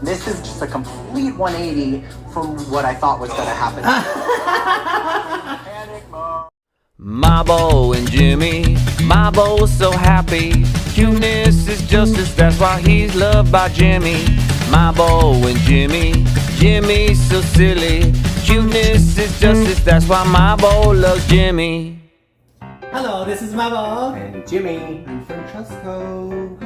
This is just a complete 180 from what I thought was gonna happen. Panic mode. Mabo and Jimmy, Mabo's so happy. Cuteness is justice, that's why he's loved by Jimmy. Mabo and Jimmy, Jimmy's so silly. Cuteness is justice, that's why Mabo loves Jimmy. Hello, this is Mabo. And Jimmy. And Francesco.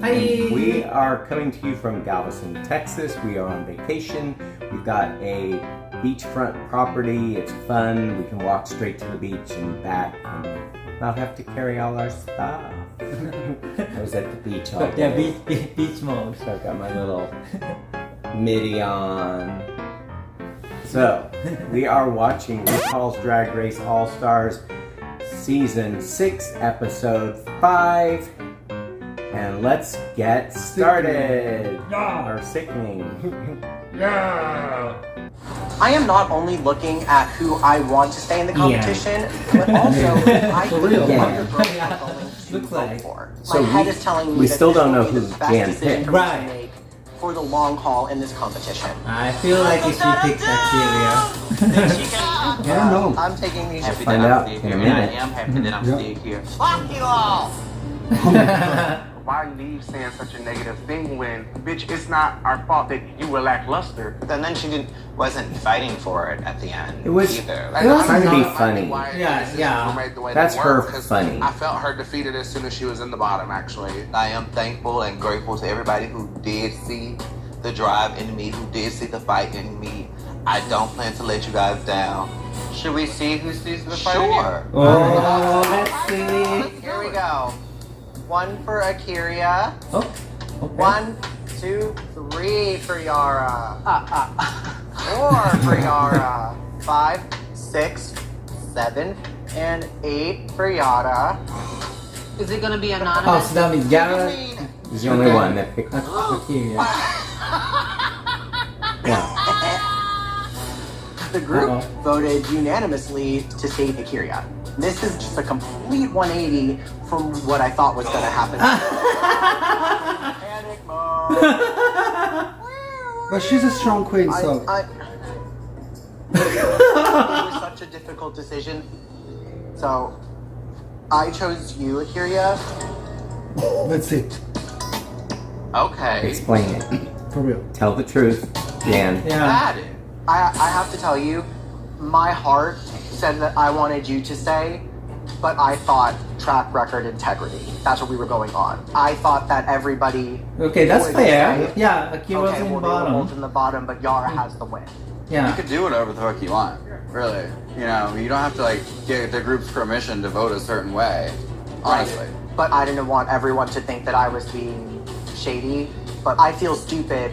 Hi. We are coming to you from Galveston, Texas. We are on vacation. We've got a beachfront property. It's fun. We can walk straight to the beach and back and not have to carry all our stuff. I was at the beach all day. Yeah, beach mode. So I've got my little midi on. So, we are watching RuPaul's Drag Race All-Stars Season 6, Episode 5. And let's get started. Yeah. Or sickening. Yeah. I am not only looking at who I want to stay in the competition, but also who I For think real. the Yeah. other girls are going to Looks vote like. for. So My head is telling me we that still this don't will know be who the best Jan decision picked. for me to Right. make for the long haul in this competition. I feel like if she picked Akira. I don't know. I'm taking these. Happy Find that out I'm in still a here. I minute. am happy that I'm Yeah. still here. Fuck you all! Why leave saying such a negative thing when, bitch, it's not our fault that you were lackluster. And then she wasn't fighting for it at the end It was- either. It was trying to be not funny. why Yeah, this is yeah. made the way That's they her were, 'cause funny. I felt her defeated as soon as she was in the bottom, actually. I am thankful and grateful to everybody who did see the drive in me, who did see the fight in me. I don't plan to let you guys down. Should we see who sees the fight in you? Sure. Oh, let's see. Here we go. One for Akira. Oh, okay. 1, 2, 3 for Yara. 4 for Yara. 5, 6, 7, and 8 for Yara. Is it gonna be Oh, anonymous? so that means Gara. He's the only one that picked. Akira. Yeah. The group Uh-oh. voted unanimously to save Akira. This is just a complete 180 from what I thought was gonna happen. Panic mode. But she's a strong queen, so. It was such a difficult decision. So, I chose you, Akira. Let's see. Okay. Explain it. For real. Tell the truth, Jan. Yeah. Got it. I have to tell you, my heart said that I wanted you to stay, but I thought track record integrity. That's what we were going on. I thought that everybody. Okay, that's would fair. say, Yeah, Akira's okay, in well, they were both bottom. in the bottom, but Yara has the win. You Yeah. could do whatever the fuck you want, really. You know, you don't have to like get the group's permission to vote a certain way. Honestly. But I didn't want everyone to think that I was being shady. But I feel stupid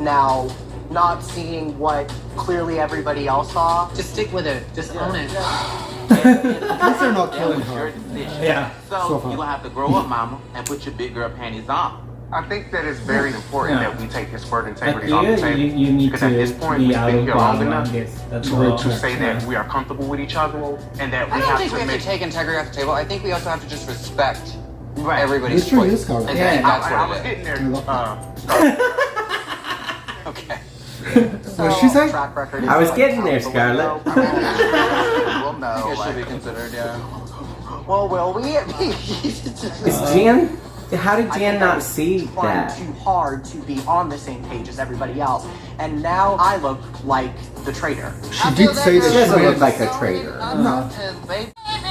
now, not seeing what clearly everybody else saw. Just stick with it. Just own it. At least they're not That killing was your her. decision. Yeah. So, So far. you're gonna have to grow up, mama, and put your big girl panties on. I think that it's very important Yeah. that we take this word integrity on the Akira, table. you need because to at this point, be we've out been of here long bottom enough on this. That's Very all. true. to say that we are comfortable with each other and that I we don't have think we to have make. to take integrity off the table. I think we also have to just respect Right. everybody's It's true, it is, choice. Scarlett. And Yeah, that's I what was it is. getting there. I love Okay. So, What did she say? track record is I was like getting there, out the Scarlett. window. We'll I know. think it should be Like, considered, yeah. Well, will we? Is Jan? How did I Jan think I not was see trying that? too hard to be on the same page as everybody else, and now I look like the traitor. She did say that She doesn't she look wins. like a traitor.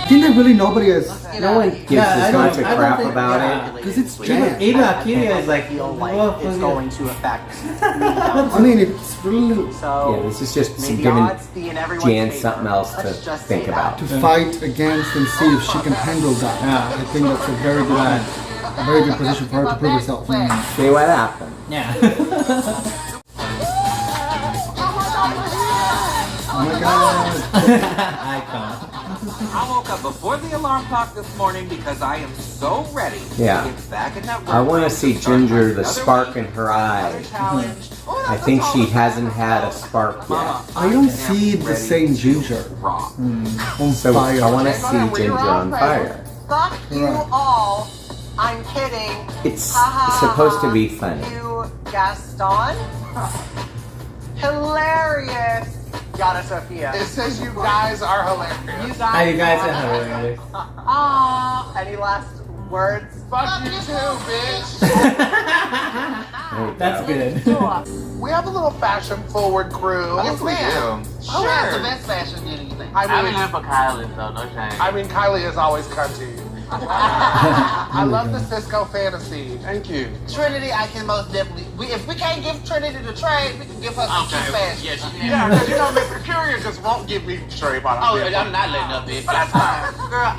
Didn't they really nobody as. No one gives Yeah, I as don't- much a I don't crap think- about yeah. it. Because it's Even, Jan. even Akira is like, I feel like "Whoa, it's yeah." going to affect me. I mean, it's really. So Yeah, this is just maybe giving odds be in everyone's Jan favor. something else to Let's just think say about. that. To fight against and see if she can handle that. Yeah. I think that's a very good, a very good position for her to prove herself. See what happened. Yeah. Oh my god. Icon. I woke up before the alarm clock this morning because I am so ready Yeah. to get back in that I want to workroom see start Ginger, the another spark week, in her another eye. challenge. I think she hasn't had a spark yet. Mama, I don't am see the ready same to Ginger rock. on So fire. I want to see Ginger on fire. Fuck you Right. all. I'm kidding. It's supposed to be funny. You, Gaston? Hilarious. Got it, Sophia. It says you guys are hilarious. You You guys are hilarious. Aww. Any last words? Fuck you too, bitch. That's good. We have a little fashion-forward crew. Yes, we do. Who has the best fashion in anything? I mean, for Kylie, though, no shame. I mean, Kylie is always cunty. I love the Cisco fantasy. Thank you. Trinity, I can most definitely. If we can't give Trinity the trade, we can give her some cheap fashion. Yeah, because you know, Mr. Curious just won't give me trade bottom. Oh, I'm not letting up, bitch. But that's fine. Girl,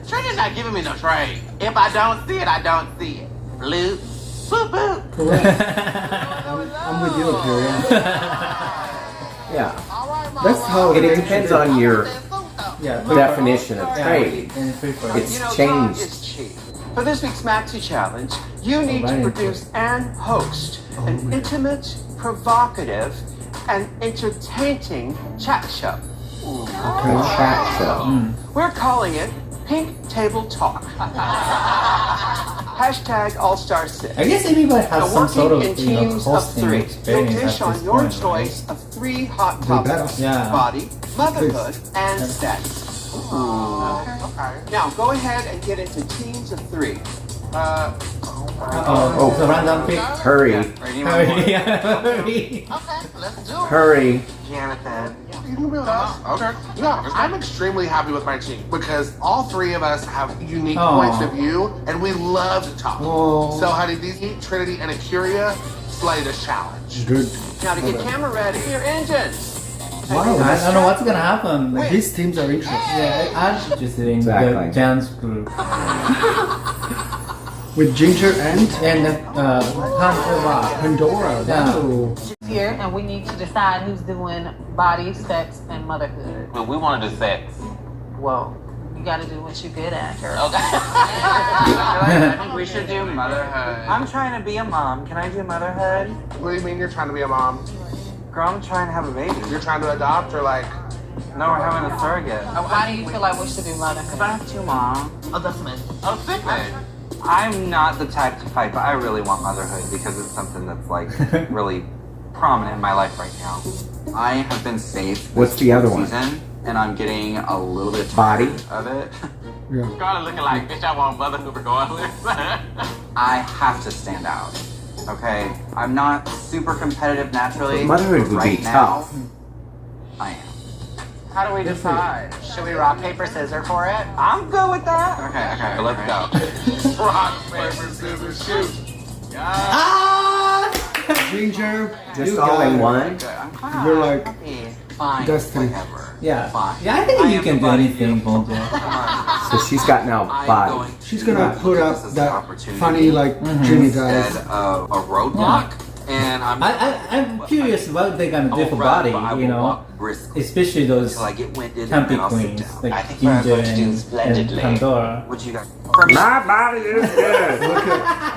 Trinity's not giving me no trade. If I don't see it, I don't see it. Blue, boop, boop. I'm with you, Imperial. Yeah. That's how It depends on your Yeah. definition of trade. It's changed. Is cheap. For this week's Maxi Challenge, you need to produce and host an intimate, provocative, and entertaining chat show. Chat show. We're calling it Pink Table Talk. Hashtag All-Star 6. I guess everybody has Now, some sort working of in teams of hosting 3. You'll experience dish at on this your point, choice of 3 hot better. topics: Yeah. body, motherhood, and sex. Okay. Now go ahead and get into teams of 3. Oh, it's a random pick. Hurry. Hurry. Okay, let's do it. Hurry. Jonathan. You can be with us. Okay. No, I'm extremely happy with my team because all 3 of us have unique points of view and we love to talk. Oh. So, honey, these Trinity and Akuria slay this challenge. Good. Now to get camera ready, your engines. Wow. I don't know what's gonna happen. Like, these teams are interesting. Yeah, I'm interested in Exactly. the Jan's group. With Ginger and Pandora. Wow. Here, and we need to decide who's doing body, sex, and motherhood. Well, we want to do sex. Well, you got to do what you're good at, girl. Okay. I think we should do motherhood. I'm trying to be a mom. Can I do motherhood? What do you mean you're trying to be a mom? Girl, I'm trying to have a baby. You're trying to adopt or like... No, we're having a surrogate. Why do you feel like we should do motherhood? I have 2 moms. Oh, that's me. Oh, sick man. I'm not the type to fight, but I really want motherhood because it's something that's like really prominent in my life right now. I have been safe What's the other one? season, and I'm getting a little bit Body. tired of it. Yeah. Scarlett looking like, bitch, I want motherhood regardless. I have to stand out. Okay, I'm not super competitive naturally. But motherhood but would be right now, tough. I am. How do we decide? Should we rock, paper, scissors for it? I'm good with that. Okay, Let's go. Rock, paper, scissors, shoot. Ginger, Just you all in got one? it. You're like Fine. Destiny. Whatever. Yeah. Fine. Yeah, I think you can do anything, Ginger. So she's got now I'm body. going She's to gonna use put this up as an that opportunity funny like Jimmy does. instead of a roadblock, and I'm curious what they're gonna do for body, you know, especially those until I get winded and campy then I'll sit queens down. like I think we're Ginger going to do and splendidly. Pandora. What you got? My body is good.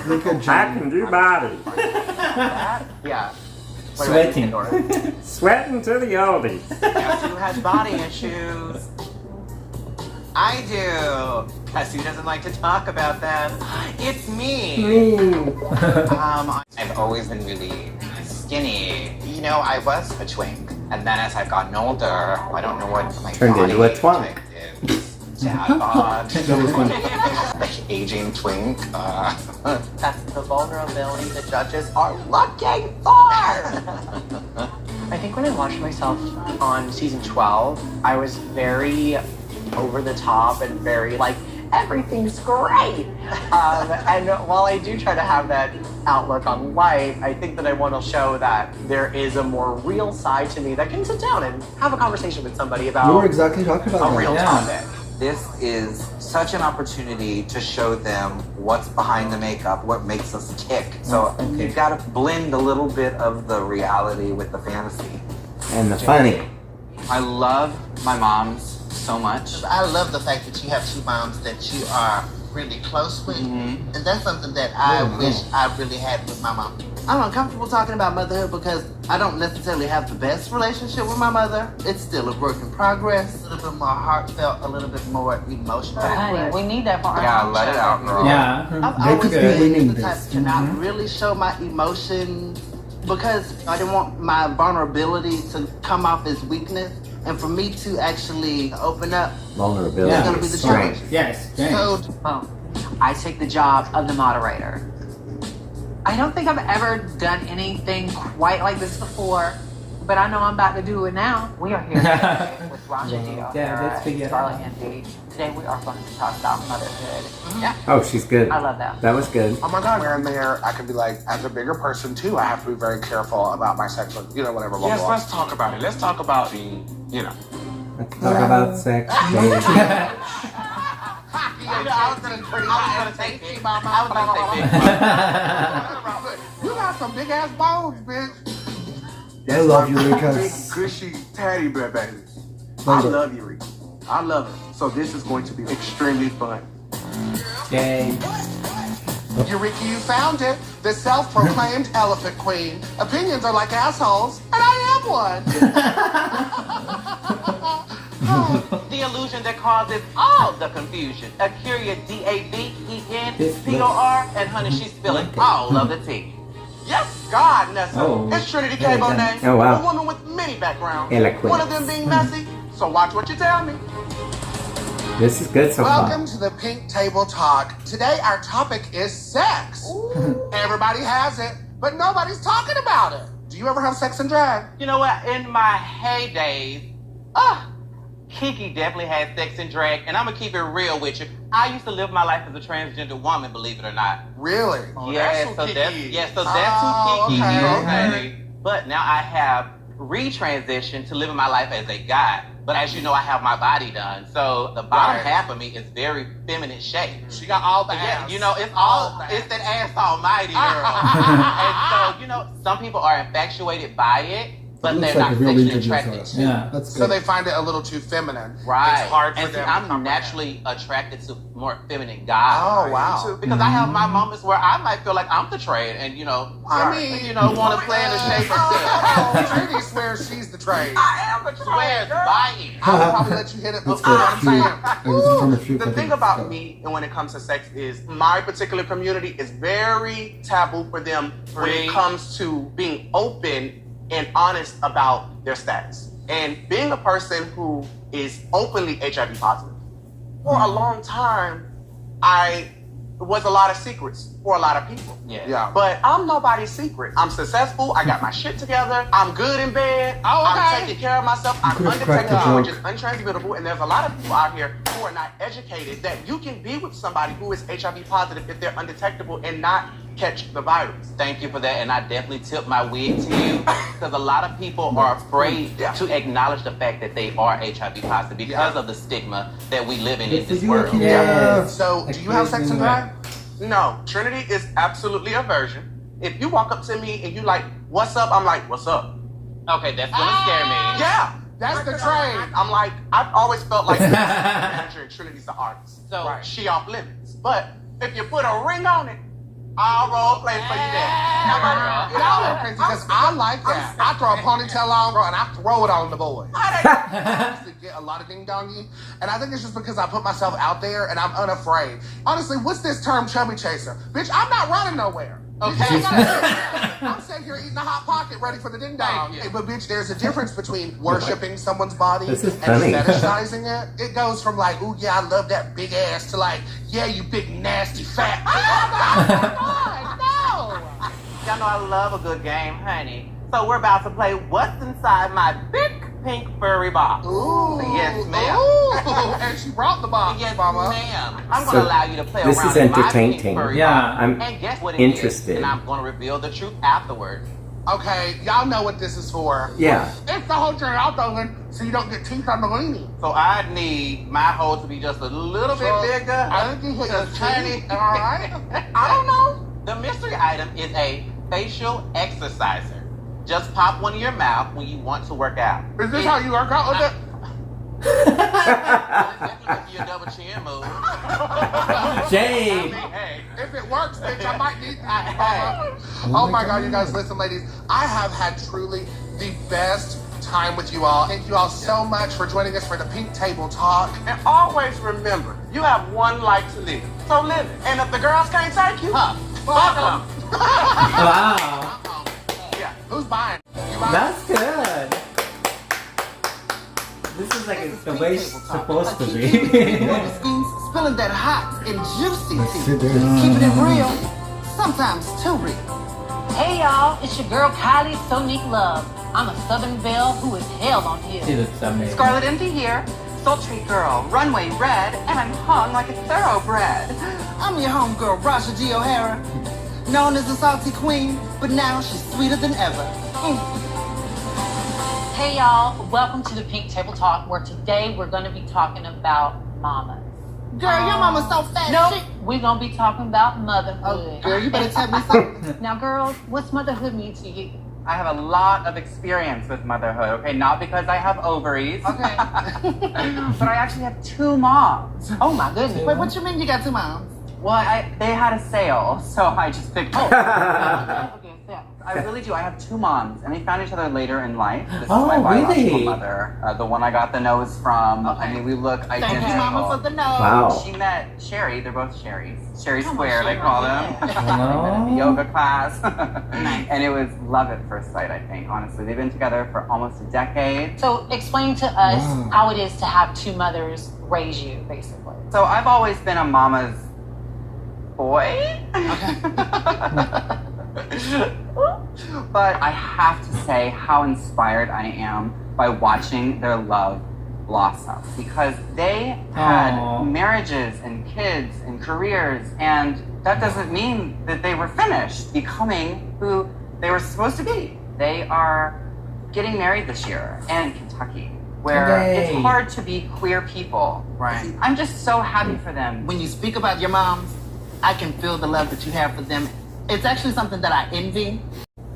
Look at I Jimmy. can do body. Yeah. Sweating. Sweating to the oldies. Who has body issues? I do. Because who doesn't like to talk about them? It's me. I've always been really skinny. You know, I was a twink. And then as I've gotten older, I don't know what my Turned body into a twunk. type is. Dad bod. Like aging twink. That's the vulnerability the judges are looking for. I think when I watched myself on season 12, I was very over the top and very like, everything's great. And while I do try to have that outlook on life, I think that I want to show that there is a more real side to me that can sit down and have a conversation with somebody You were about exactly talking about a real that. topic. This is such an opportunity to show them what's behind the makeup, what makes us tick. So you've got to blend a little bit of the reality with the fantasy. And the funny. I love my moms so much. I love the fact that you have 2 moms that you are really close with. And that's something that I wish I really had with my mom. I'm uncomfortable talking about motherhood because I don't necessarily have the best relationship with my mother. It's still a work in progress. A little bit more heartfelt, a little bit more emotional. Honey, we need that for our Yeah, let it out, girl. Yeah. I've They always could be been winning the type this. to not really show my emotions because I didn't want my vulnerability to come off as weakness. And for me to actually open up, Vulnerability it's gonna be is the strength. challenge. Yes. So, I take the job of the moderator. I don't think I've ever done anything quite like this before, but I know I'm about to do it now. We are here today with Rhonda D. Yeah, let's figure it Scarlett out. Envy. Today we are going to talk about motherhood. Yeah, Oh, she's good. I love that. That was good. Oh my God, we're in there. I can be like, as a bigger person too, I have to be very careful about my sexual, whatever. Blah, Yes, blah. let's talk about it. Let's talk about the, Let's talk about sex. I was gonna say big. You got some big ass bones, bitch. I love you, Big, Lucas. gushy teddy bear baby. I Love it. love you, Rika. I love it. So this is going to be extremely fun. Yay. Eureka, you found it. The self-proclaimed elephant queen. Opinions are like assholes, and I am one. The illusion that causes all the confusion. Akira DAVENPOR, and honey, she's spilling all of the tea. Yes, God, Nessa. Oh. It's Trinity K. Bonet. Oh, wow. A woman with many backgrounds. Eloquent. One of them being messy. So watch what you tell me. This is good so far. Welcome to the Pink Table Talk. Today our topic is sex. Everybody has it, but nobody's talking about it. Do you ever have sex and drag? You know what? In my heydays, Kiki definitely had sex and drag, and I'm gonna keep it real with you. I used to live my life as a transgender woman, believe it or not. Really? Yes, so that's who Kiki okay, is, okay. honey. But now I have retransitioned to living my life as a guy. But as you know, I have my body done, so the bottom half of me is very feminine shaped. She got all the Yeah, ass. you know, it's that ass almighty, girl. And so, some people are infatuated by it, but Looks they're like not a real sexually interview attracted for us. to. Yeah. That's So good. they find it a little too feminine. Right. It's hard for and see, them to I'm comprehend. naturally attracted to more feminine guys. Oh, wow. Because I have my moments where I might feel like I'm betrayed and, I mean, want to play in the shape of Trinity swears she's the trade. I am betrayed. Swears by it. I would probably let you hit it That's before good. I'm saying. Everything from a few The thing about me and when it comes to sex is my particular community is very taboo for them when it comes to being open and honest about their status. And being a person who is openly HIV positive, for a long time, I was a lot of secrets for a lot of people. Yeah. But I'm nobody's secret. I'm successful. I got my shit together. I'm good in bed. Oh, okay. I'm taking care of myself. I'm could've cracked the undetectable, which is joke. untransmittable. And there's a lot of people out here who are not educated that you can be with somebody who is HIV positive if they're undetectable and not catch the virus. Thank you for that. And I definitely tip my wig to you because a lot of people are afraid to acknowledge the fact that they are HIV positive because of the stigma that we live in Good for this you, world. Yes. So, do you have sex and drag? No, Trinity is absolutely a virgin. If you walk up to me and you like, what's up? I'm like, what's up? Okay, that's gonna scare me. Yeah, That's the trade. I'm like, I've always felt like the manager and Trinity's the artist. So she off limits. But if you put a ring on it, I'll role play for you there. Y'all are crazy because I like that. I throw a ponytail on, bro, and I throw it on the boys. I used to get a lot of ding dongy, and I think it's just because I put myself out there and I'm unafraid. Honestly, what's this term, chubby chaser? Bitch, I'm not running nowhere. Okay, I'm sitting here eating a hot pocket, ready for the ding dong. But bitch, there's a difference between worshiping someone's body This is and funny. fetishizing it. It goes from like, ooh yeah, I love that big ass to like, yeah, you big nasty fat. No. Y'all know I love a good game, honey. So we're about to play What's Inside My Big Pink Furry Box. Ooh. Yes, ma'am. Ooh. And she brought the box, Yes, mama. ma'am. I'm So, going to allow you to play this around is in my entertaining. pink furry Yeah. box. I'm and guess what it interested. is? And I'm going to reveal the truth afterwards. Okay, y'all know what this is for. Yeah. It's the whole journey out there so you don't get teeth on the weenie. So I need my hole to be just a little bit bigger. I think you hit your Just honey. teeth, all right? I don't know. The mystery item is a facial exerciser. Just pop one in your mouth when you want to work out. Is this how you work out with it? Definitely give you a double chin move. Shade. Hey, If it works, bitch. I might need that. Oh my God, you guys, listen, ladies. I have had truly the best time with you all. Thank you all so much for joining us for the Pink Table Talk. And always remember, you have one life to live. So live it. And if the girls can't take you, fuck them. Wow. Yeah, who's buying? You buying? That's good. This is like the way it's supposed to be. Spilling that hot and juicy Sit tea. down. Keeping it real, sometimes too real. Hey y'all, it's your girl Kylie Sonique Love. I'm a Southern Belle who is hell on She hills. looks amazing. Scarlett Envy here, sultry girl, runway red, and I'm hung like a thoroughbred. I'm your homegirl, Rasha G. O'Hara, known as the Salty Queen, but now she's sweeter than ever. Hey y'all, welcome to the Pink Table Talk, where today we're going to be talking about mamas. Girl, your mama's so fat. No, Shit. we're going to be talking about motherhood. Girl, you better tell me something. Now girls, what's motherhood mean to you? I have a lot of experience with motherhood, okay? Not because I have ovaries. Okay. But I actually have 2 moms. Oh my goodness. Wait, what you mean you got 2 moms? Well, they had a sale, so I just picked Okay, so I really do. I have 2 moms, and they found each other later in life. This Oh, is my biological really? mother, the one I got the nose from. Okay. I mean, we look Thank identical. you, mama, for the nose. Wow. She met Sherry. They're both Sherrys. Sherry Come on, Square, they Sherry. call them. Oh. They met at the yoga class. And it was love at first sight, I think, honestly. They've been together for almost a decade. So explain to us Wow. how it is to have 2 mothers raise you, basically. So I've always been a mama's boy. But I have to say how inspired I am by watching their love blossom, because they had Aw. marriages and kids and careers, and that doesn't mean that they were finished becoming who they were supposed to be. They are getting married this year in Kentucky, where Hooray. it's hard to be queer people. Right. I'm just so happy for them. When you speak about your moms, I can feel the love that you have for them. It's actually something that I envy.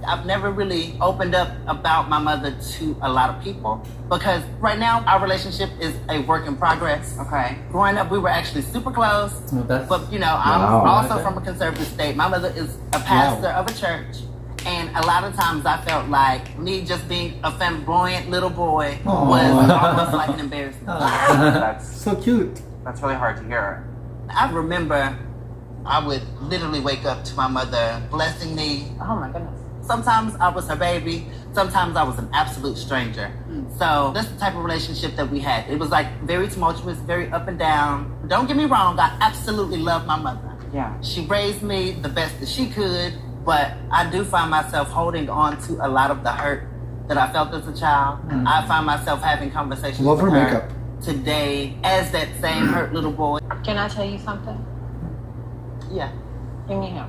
I've never really opened up about my mother to a lot of people because right now our relationship is a work in progress. Okay. Growing up, we were actually super close, Oh, that's, but you know, I'm Wow. also from a conservative state. My mother is a pastor of a church, and a lot of times I felt like me just being a flamboyant little boy was almost like an embarrassment. That's So cute. that's really hard to hear. I remember I would literally wake up to my mother blessing me. Oh my goodness. Sometimes I was her baby. Sometimes I was an absolute stranger. So that's the type of relationship that we had. It was like very tumultuous, very up and down. Don't get me wrong, I absolutely love my mother. Yeah. She raised me the best that she could, but I do find myself holding on to a lot of the hurt that I felt as a child. I find myself having conversations Love with her her makeup. today as that same hurt little boy. Can I tell you something? Yeah. Give me him.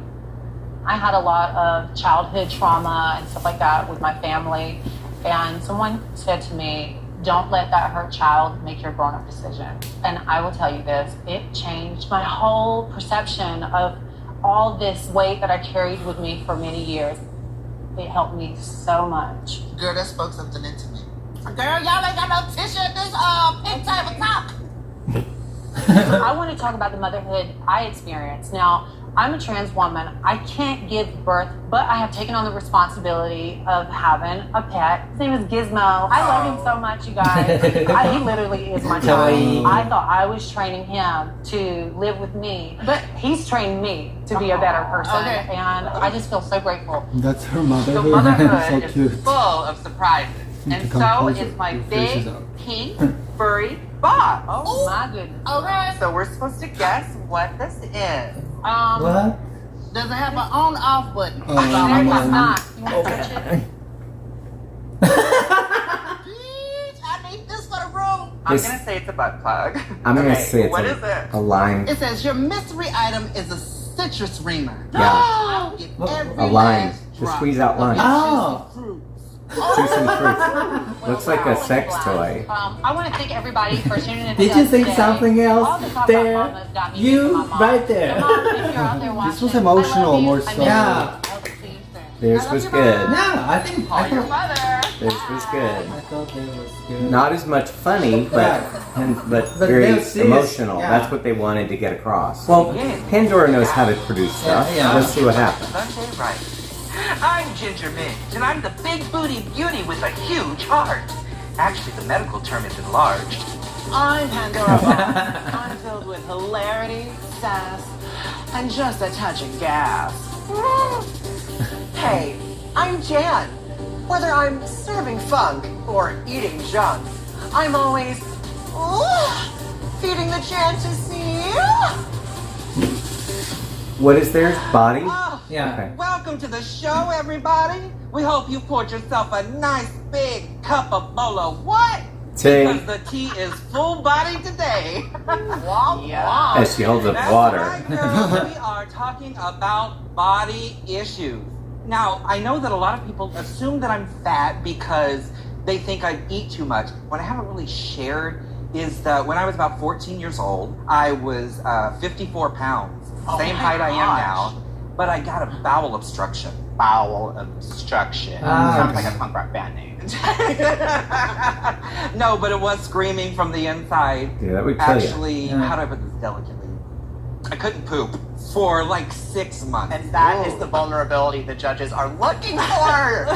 I had a lot of childhood trauma and stuff like that with my family. And someone said to me, don't let that hurt child make your grown-up decision. And I will tell you this, it changed my whole perception of all this weight that I carried with me for many years. It helped me so much. Girl, that spoke something into me. Girl, y'all ain't got no tissue at this pink table top. I want to talk about the motherhood I experienced. Now, I'm a trans woman. I can't give birth, but I have taken on the responsibility of having a pet. His name is Gizmo. I love him so much, you guys. He literally is my child. I thought I was training him to live with me, but he's trained me to be a better person. Okay. And I just feel so grateful. That's her So motherhood. motherhood So is cute. full of surprises. Need And to come so closer. is my Your face big, is out. pink, furry box. Oh my goodness. Okay. So we're supposed to guess what this is. what? Does it have an on-off button? There it is not. You want to touch it? Bitch, I need this for the room. I'm This- gonna say it's a butt plug. I'm gonna Okay, say it's what is it? a lime. It says your mystery item is a citrus reamer. Yeah. Get What? every A lime. last To drop squeeze out of lime. your Oh. juicy fruits. Juicy fruits. Looks like a Wow. sex toy. I want to thank everybody for tuning in. Did you think something else? All the talk There. about mamas got me You thinking about mom. right there. And mom, if you're out there watching, This was I emotional love you. more I so. miss you. Yeah. I hope to see you soon. Theirs was good. Yeah, I think. Call your mother. This was good. I thought that was good. Not as much funny, but But very they're serious, emotional. yeah. That's what they wanted to get across. Well, Pandora knows how to produce stuff. Yeah. Let's see what happens. Sunday right. I'm Ginger Mitch, and I'm the big booty beauty with a huge heart. Actually, the medical term is enlarged. I'm Pandora Bob. I'm filled with hilarity, sass, and just a touch of gas. Hey, I'm Jan. Whether I'm serving funk or eating junk, I'm always feeding the fantasy. What is theirs? Body? Yeah. Okay. Welcome to the show, everybody. We hope you poured yourself a nice big cup of bolo. What? Tea. Because the tea is full body today. Yeah. As she holds up That's water. right, girls. We are talking about body issues. Now, I know that a lot of people assume that I'm fat because they think I eat too much. What I haven't really shared is that when I was about 14 years old, I was 54 pounds. Same height I am now, but I got a bowel obstruction. Bowel obstruction. Ah. Sounds like a punk rock band name. No, but it was screaming from the inside. Yeah, that would kill you. Actually, how do I put this delicately? I couldn't poop for like 6 months. And that is the vulnerability the judges are looking for.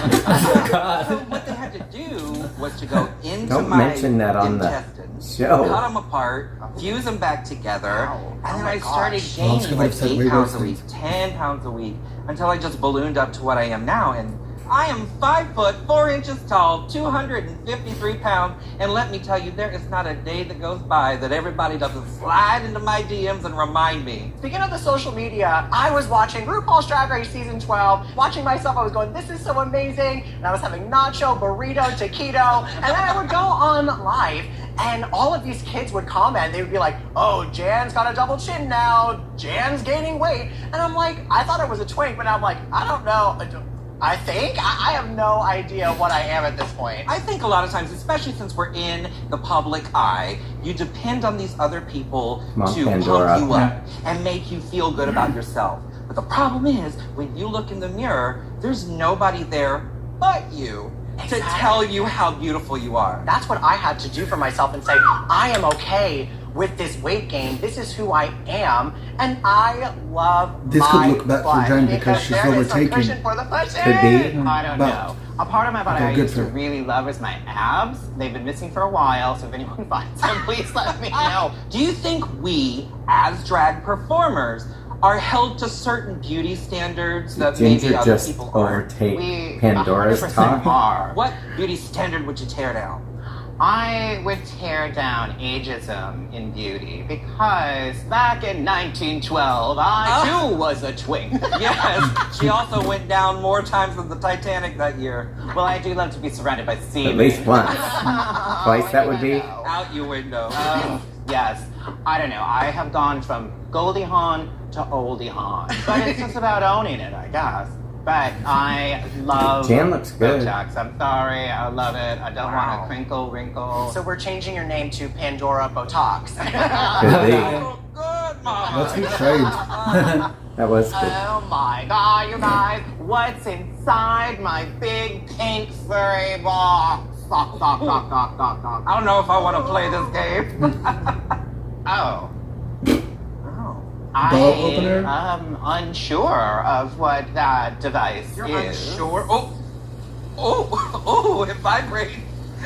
So what they had to do was to go into Don't my mention that on the intestines, show. cut them apart, fuse them back together, and then I started Well, it's gaining gonna like upset 8 way pounds worse a week, 10 pounds a week, until I just ballooned up to what I am now. And I am 5 foot 4 inches tall, 253 pounds, and let me tell you, there is not a day that goes by that everybody doesn't slide into my DMs and remind me. Speaking of the social media, I was watching RuPaul's Drag Race Season 12. Watching myself, I was going, this is so amazing. And I was having nacho, burrito, taquito. And then I would go on live, and all of these kids would comment. They would be like, oh, Jan's got a double chin now. Jan's gaining weight. And I'm like, I thought I was a twink, but I'm like, I don't know. I think? I have no idea what I am at this point. I think a lot of times, especially since we're in the public eye, you depend on these other people to Pandora. pump you up and make you feel good about yourself. But the problem is, when you look in the mirror, there's nobody there but you to tell you how beautiful you are. That's what I had to do for myself and say, I am okay with this weight gain. This is who I am, and I love This my could look bad for butt Jen because she's there is some overtaking. cushion for the pussy. Could be. I don't But- know. A part of my body Okay, I good used to for- really love is my abs. They've been missing for a while, so if anyone finds them, please let me know. Do you think we, as drag performers, are held to certain beauty standards that maybe Ginger other just people aren't? overtake We Pandora's 100% talk. are. What beauty standard would you tear down? I would tear down ageism in beauty because back in 1912, I too was a twink. Yes, she also went down more times than the Titanic that year. Well, I do love to be surrounded by seamen. At least once. Twice that would be. Out your window. Yes. I don't know. I have gone from Goldie Hawn to Oldie Hawn. But it's just about owning it, I guess. But I love Jan looks good. Botox. I'm sorry. I love it. I don't want a crinkle, wrinkle. So we're changing your name to Pandora Botox. Could be. Good, Mama. That's good shade. That was good. Oh my God, you guys. What's inside my big pink furry box? I don't know if I want to play this game. Oh. Ball opener? I'm unsure of what that device You're is. unsure? Oh, it vibrates.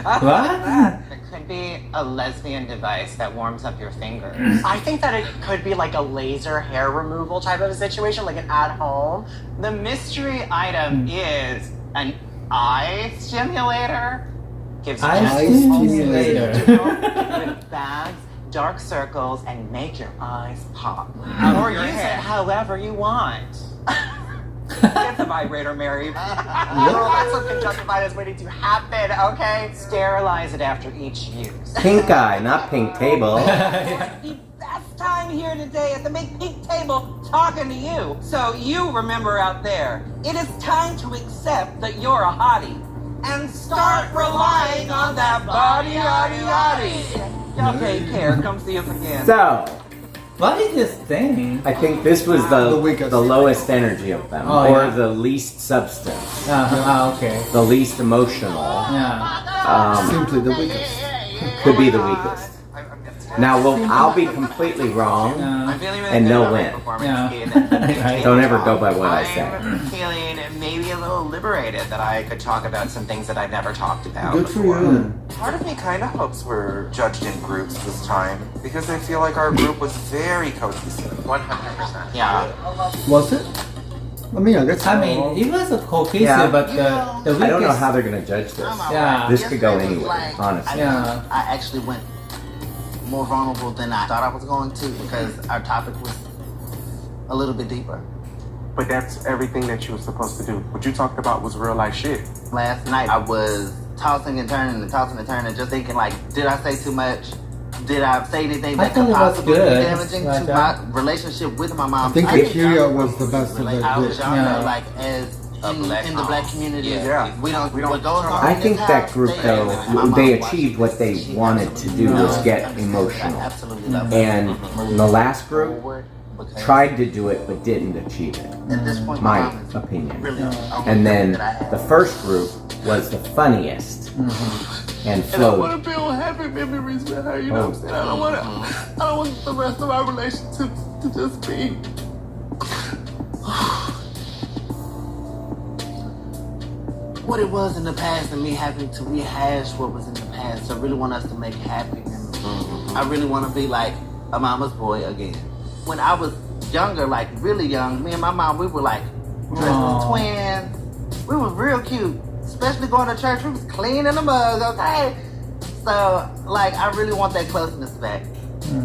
What? It could be a lesbian device that warms up your fingers. I think that it could be like a laser hair removal type of a situation, like an at-home. The mystery item is an eye stimulator. Gives you Eye gentle stimulator. with bags, dark circles, and make your eyes pop. Or your use head. it however you want. Get the vibrator, Mary. Lots of conjunctivitis waiting to happen, okay? Sterilize it after each use. Pink eye, not pink table. The best time here today at the big pink table talking to you. So you remember out there, it is time to accept that you're a hottie and start relying on that body, yaddy, yaddy. Y'all take care. Come see us again. So, What is this thing? I think this was The weakest. the lowest energy of them, Oh, or yeah. the least substance, Okay. the least emotional. Yeah. Simply the weakest. Could be the weakest. Now, I'll be completely wrong, I'm feeling really and good they'll about my win. performance Right. Don't ever go by what I say. I'm feeling maybe a little liberated that I could talk about some things that I've never talked about Good for before. you. Part of me kind of hopes we're judged in groups this time because I feel like our group was very cohesive. 100%. Yeah. Was it? I mean, I guess. I mean, it was a cohesive, Yeah. but the weakest. I don't know how they're gonna judge this. Yeah. This could go Yesterday was anywhere, like- honestly. Yeah. I actually went more vulnerable than I thought I was going to because our topic was a little bit deeper. But that's everything that you were supposed to do. What you talked about was real life shit. Last night I was tossing and turning, just thinking like, did I say too much? Did I say anything I that could thought it was possibly be good. damaging Like to my relationship with my mom? I think was Akira younger, was the best of like, that I was group. younger, Yeah. like as in the black community. Yeah. We don't what goes on. I in think this that house, group, they- though, my mom they watched achieved what they She wanted to do was get emotional. I absolutely love it. And the last group Because tried to do it but didn't achieve it. at this point, My mom is opinion. really the only And then that I have. the first group was the funniest and And I flowed. want to build happy memories with her, you know what I'm saying? I don't want the rest of our relationship to just be. what it was in the past and me having to rehash what was in the past. I really want us to make happy memories. I really want to be like a mama's boy again. When I was younger, like really young, me and my mom, we were like dressed as twins. We was real cute, especially going to church. We was clean in the mug, okay? So, like, I really want that closeness back.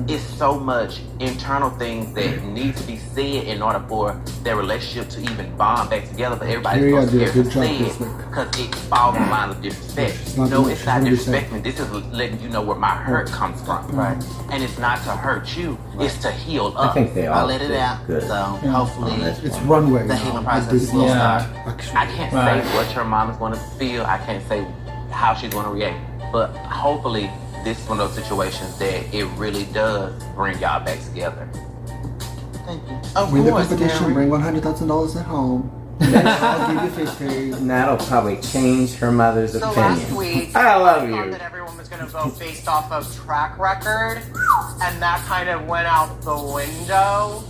It's so much internal things that need to be said in order for their relationship to even bond back together. But everybody's Here, so yeah, scared good to job, say it this week. because it falls in line with disrespect. It's not No, much, it's not 100%. disrespecting. This is letting you know where my hurt comes from, right? And it's not to hurt you. It's to heal I us. think they I all let it did out. good. So, hopefully, on this It's one. runway. the now. healing It process did will not start. actually. I can't Right. say what your mom is going to feel. I can't say how she's going to react. But hopefully, this is one of those situations that it really does bring y'all back together. Thank you. Of Win the course, competition, Mary. bring $100,000 at home. I'll give you 50. And that'll probably change her mother's So opinion. last week, I love thought you. that everyone was going to vote based off of track record, and that kind of went out the window.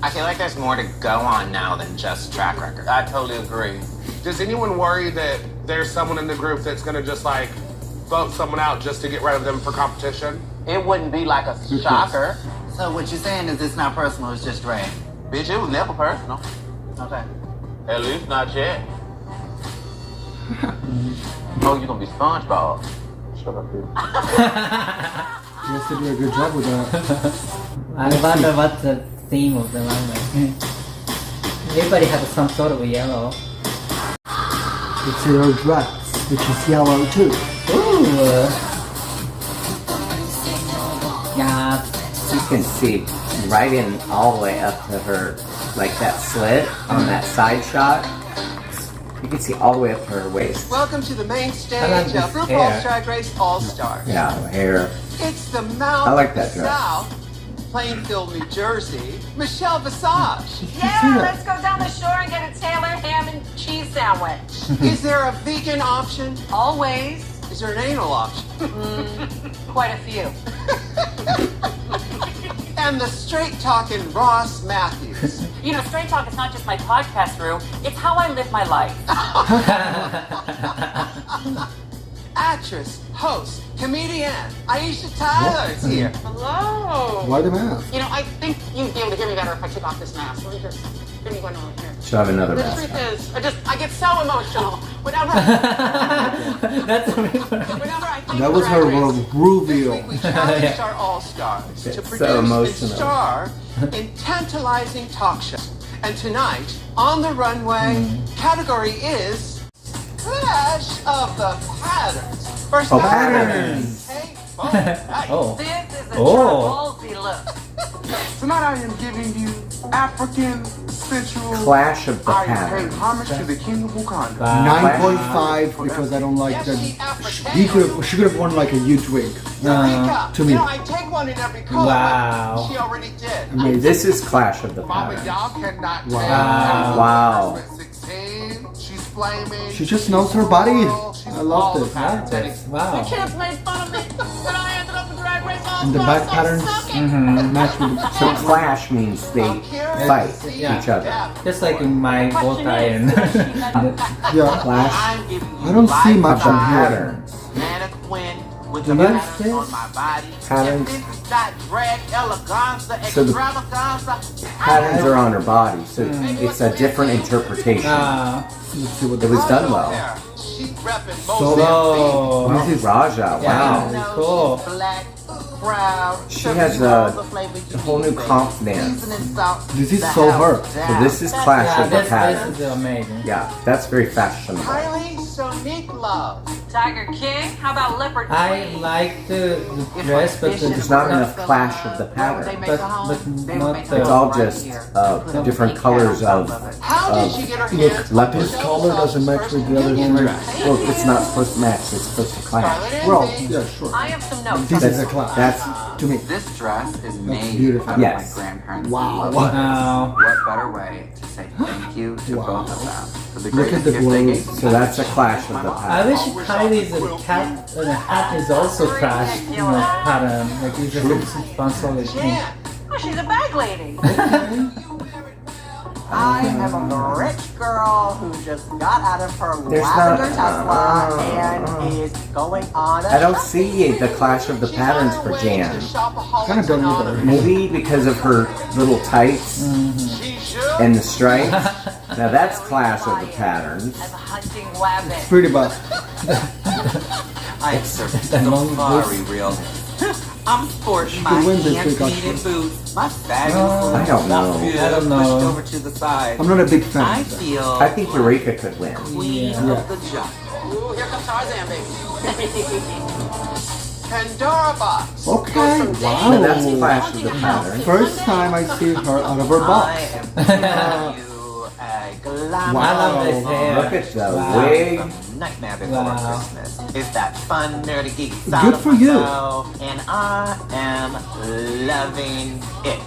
I feel like there's more to go on now than just track record. I totally agree. Does anyone worry that there's someone in the group that's going to just like vote someone out just to get rid of them for competition? It wouldn't be like a shocker. So, what you're saying is it's not personal, it's just drag. Bitch, it was never personal. Okay. At least not yet. Oh, you gonna be SpongeBob. Shut up, dude. You have to do a good job with that. I wonder what the theme of the runway. Everybody has some sort of yellow. It's your dress, which is yellow too. Ooh. Yeah. You can see right in all the way up to her, like that slit on that side shot. You can see all the way up to her waist. Welcome to the main I stage like of this RuPaul's hair. Drag Race All-Stars. Yeah, the hair. It's the mouth I like of the that dress. South, Plainfield, New Jersey, Michelle Visage. Yeah, let's go down the shore and get a tailored ham and cheese sandwich. Is there a vegan option? Always. Is there an anal option? Quite a few. And the straight-talking Ross Matthews. You know, Straight Talk is not just my podcast, Rue. It's how I live my life. Actress, host, comedian, Aisha Tyler's here. Hello. Why the mask? You know, I think you'd be able to hear me better if I took off this mask. Let me just give me one over here. She'll have another The mask truth on. is, I get so emotional whenever That's whenever I think That of was her Drag Race. reveal. We challenged our all-stars to It's so produce and emotional. star in tantalizing talk shows. And tonight, on the runway, category is Clash of the Patterns. First Oh, up, patterns. Hey, Nice. Oh. This is a Oh. Travolta look. Tonight I am giving you African sensual. Clash of the I pay Patterns. homage to the king of Wakanda. 9.5 because I don't like that. She could have won like a huge wig. To me. I take one in every color. Wow. She already did. Okay, this is Clash of the Mama, Patterns. y'all cannot Wow. Wow. 16, she's flaming. She just knows her body. I love this. Wow. Kids made fun of me when I ended up in Drag Race All And the Stars, back so patterns match with the So clash means they fight Yeah. each other. Just like in my bow tie and Yeah. Clash I don't see of much the on here. patterns. Mannequin with Do the you patterns on my body. Patterns. If this is not drag eleganza, So the extravaganza, patterns are on her body, so it's a different interpretation. Let's see what It was done well. she reppin' So- most oh, Wow, Raja, wow. yeah, cool. black, brown. She has a whole new confidence. This is so her. So this is Clash Yeah, of the this Patterns. is amazing. Yeah, that's very fashionable. Kylie Sonique Love. Tiger King, how about Leopard I Queen? like the dress, but There's not enough Clash of the Patterns. but not It's all just different colors of How did she get her Look, hands leopard. this color doesn't match with the other three. Well, it's not supposed to match, it's supposed to clash. Well, yeah, sure. I have some notes. This is a class. That's To me. This dress is made beautiful. out Yes. of my grandparents' Wow. love. Wow. What better way to say thank you to Wow. both of them for the Look at greatest the gift they glows. gave so that's a Clash of the I Patterns. wish Kylie's cap and the hat is also crashed, pattern. Like it's a responsibility thing. Oh, she's a bag lady. I am a rich girl who just got out of her There's lavender not- Tesla and is going on a I don't see the Clash of the Patterns for Jan. Kind of don't either. Maybe because of her little tights and the stripes. Now that's Clash of the Patterns. I'm hunting rabbit. Pretty bad. I serve That long safari real. I'm sporting my could win this hand week, actually. beaded boots, my fabulous I don't know. I don't know. pushed over to the side. I'm not a big fan I of that. feel I think Eureka could win. queen Yeah. of the jungle. Ooh, here comes Tarzan, baby. Pandora box. Okay, Now that's wow. Clash of the Patterns. First time I see her out of her box. I am giving you a glamour. I love this hair. Look at the Wow. wig. Nightmare Before Wow. Christmas. It's that fun, nerdy, geek side Good of for you. myself, and I am loving it.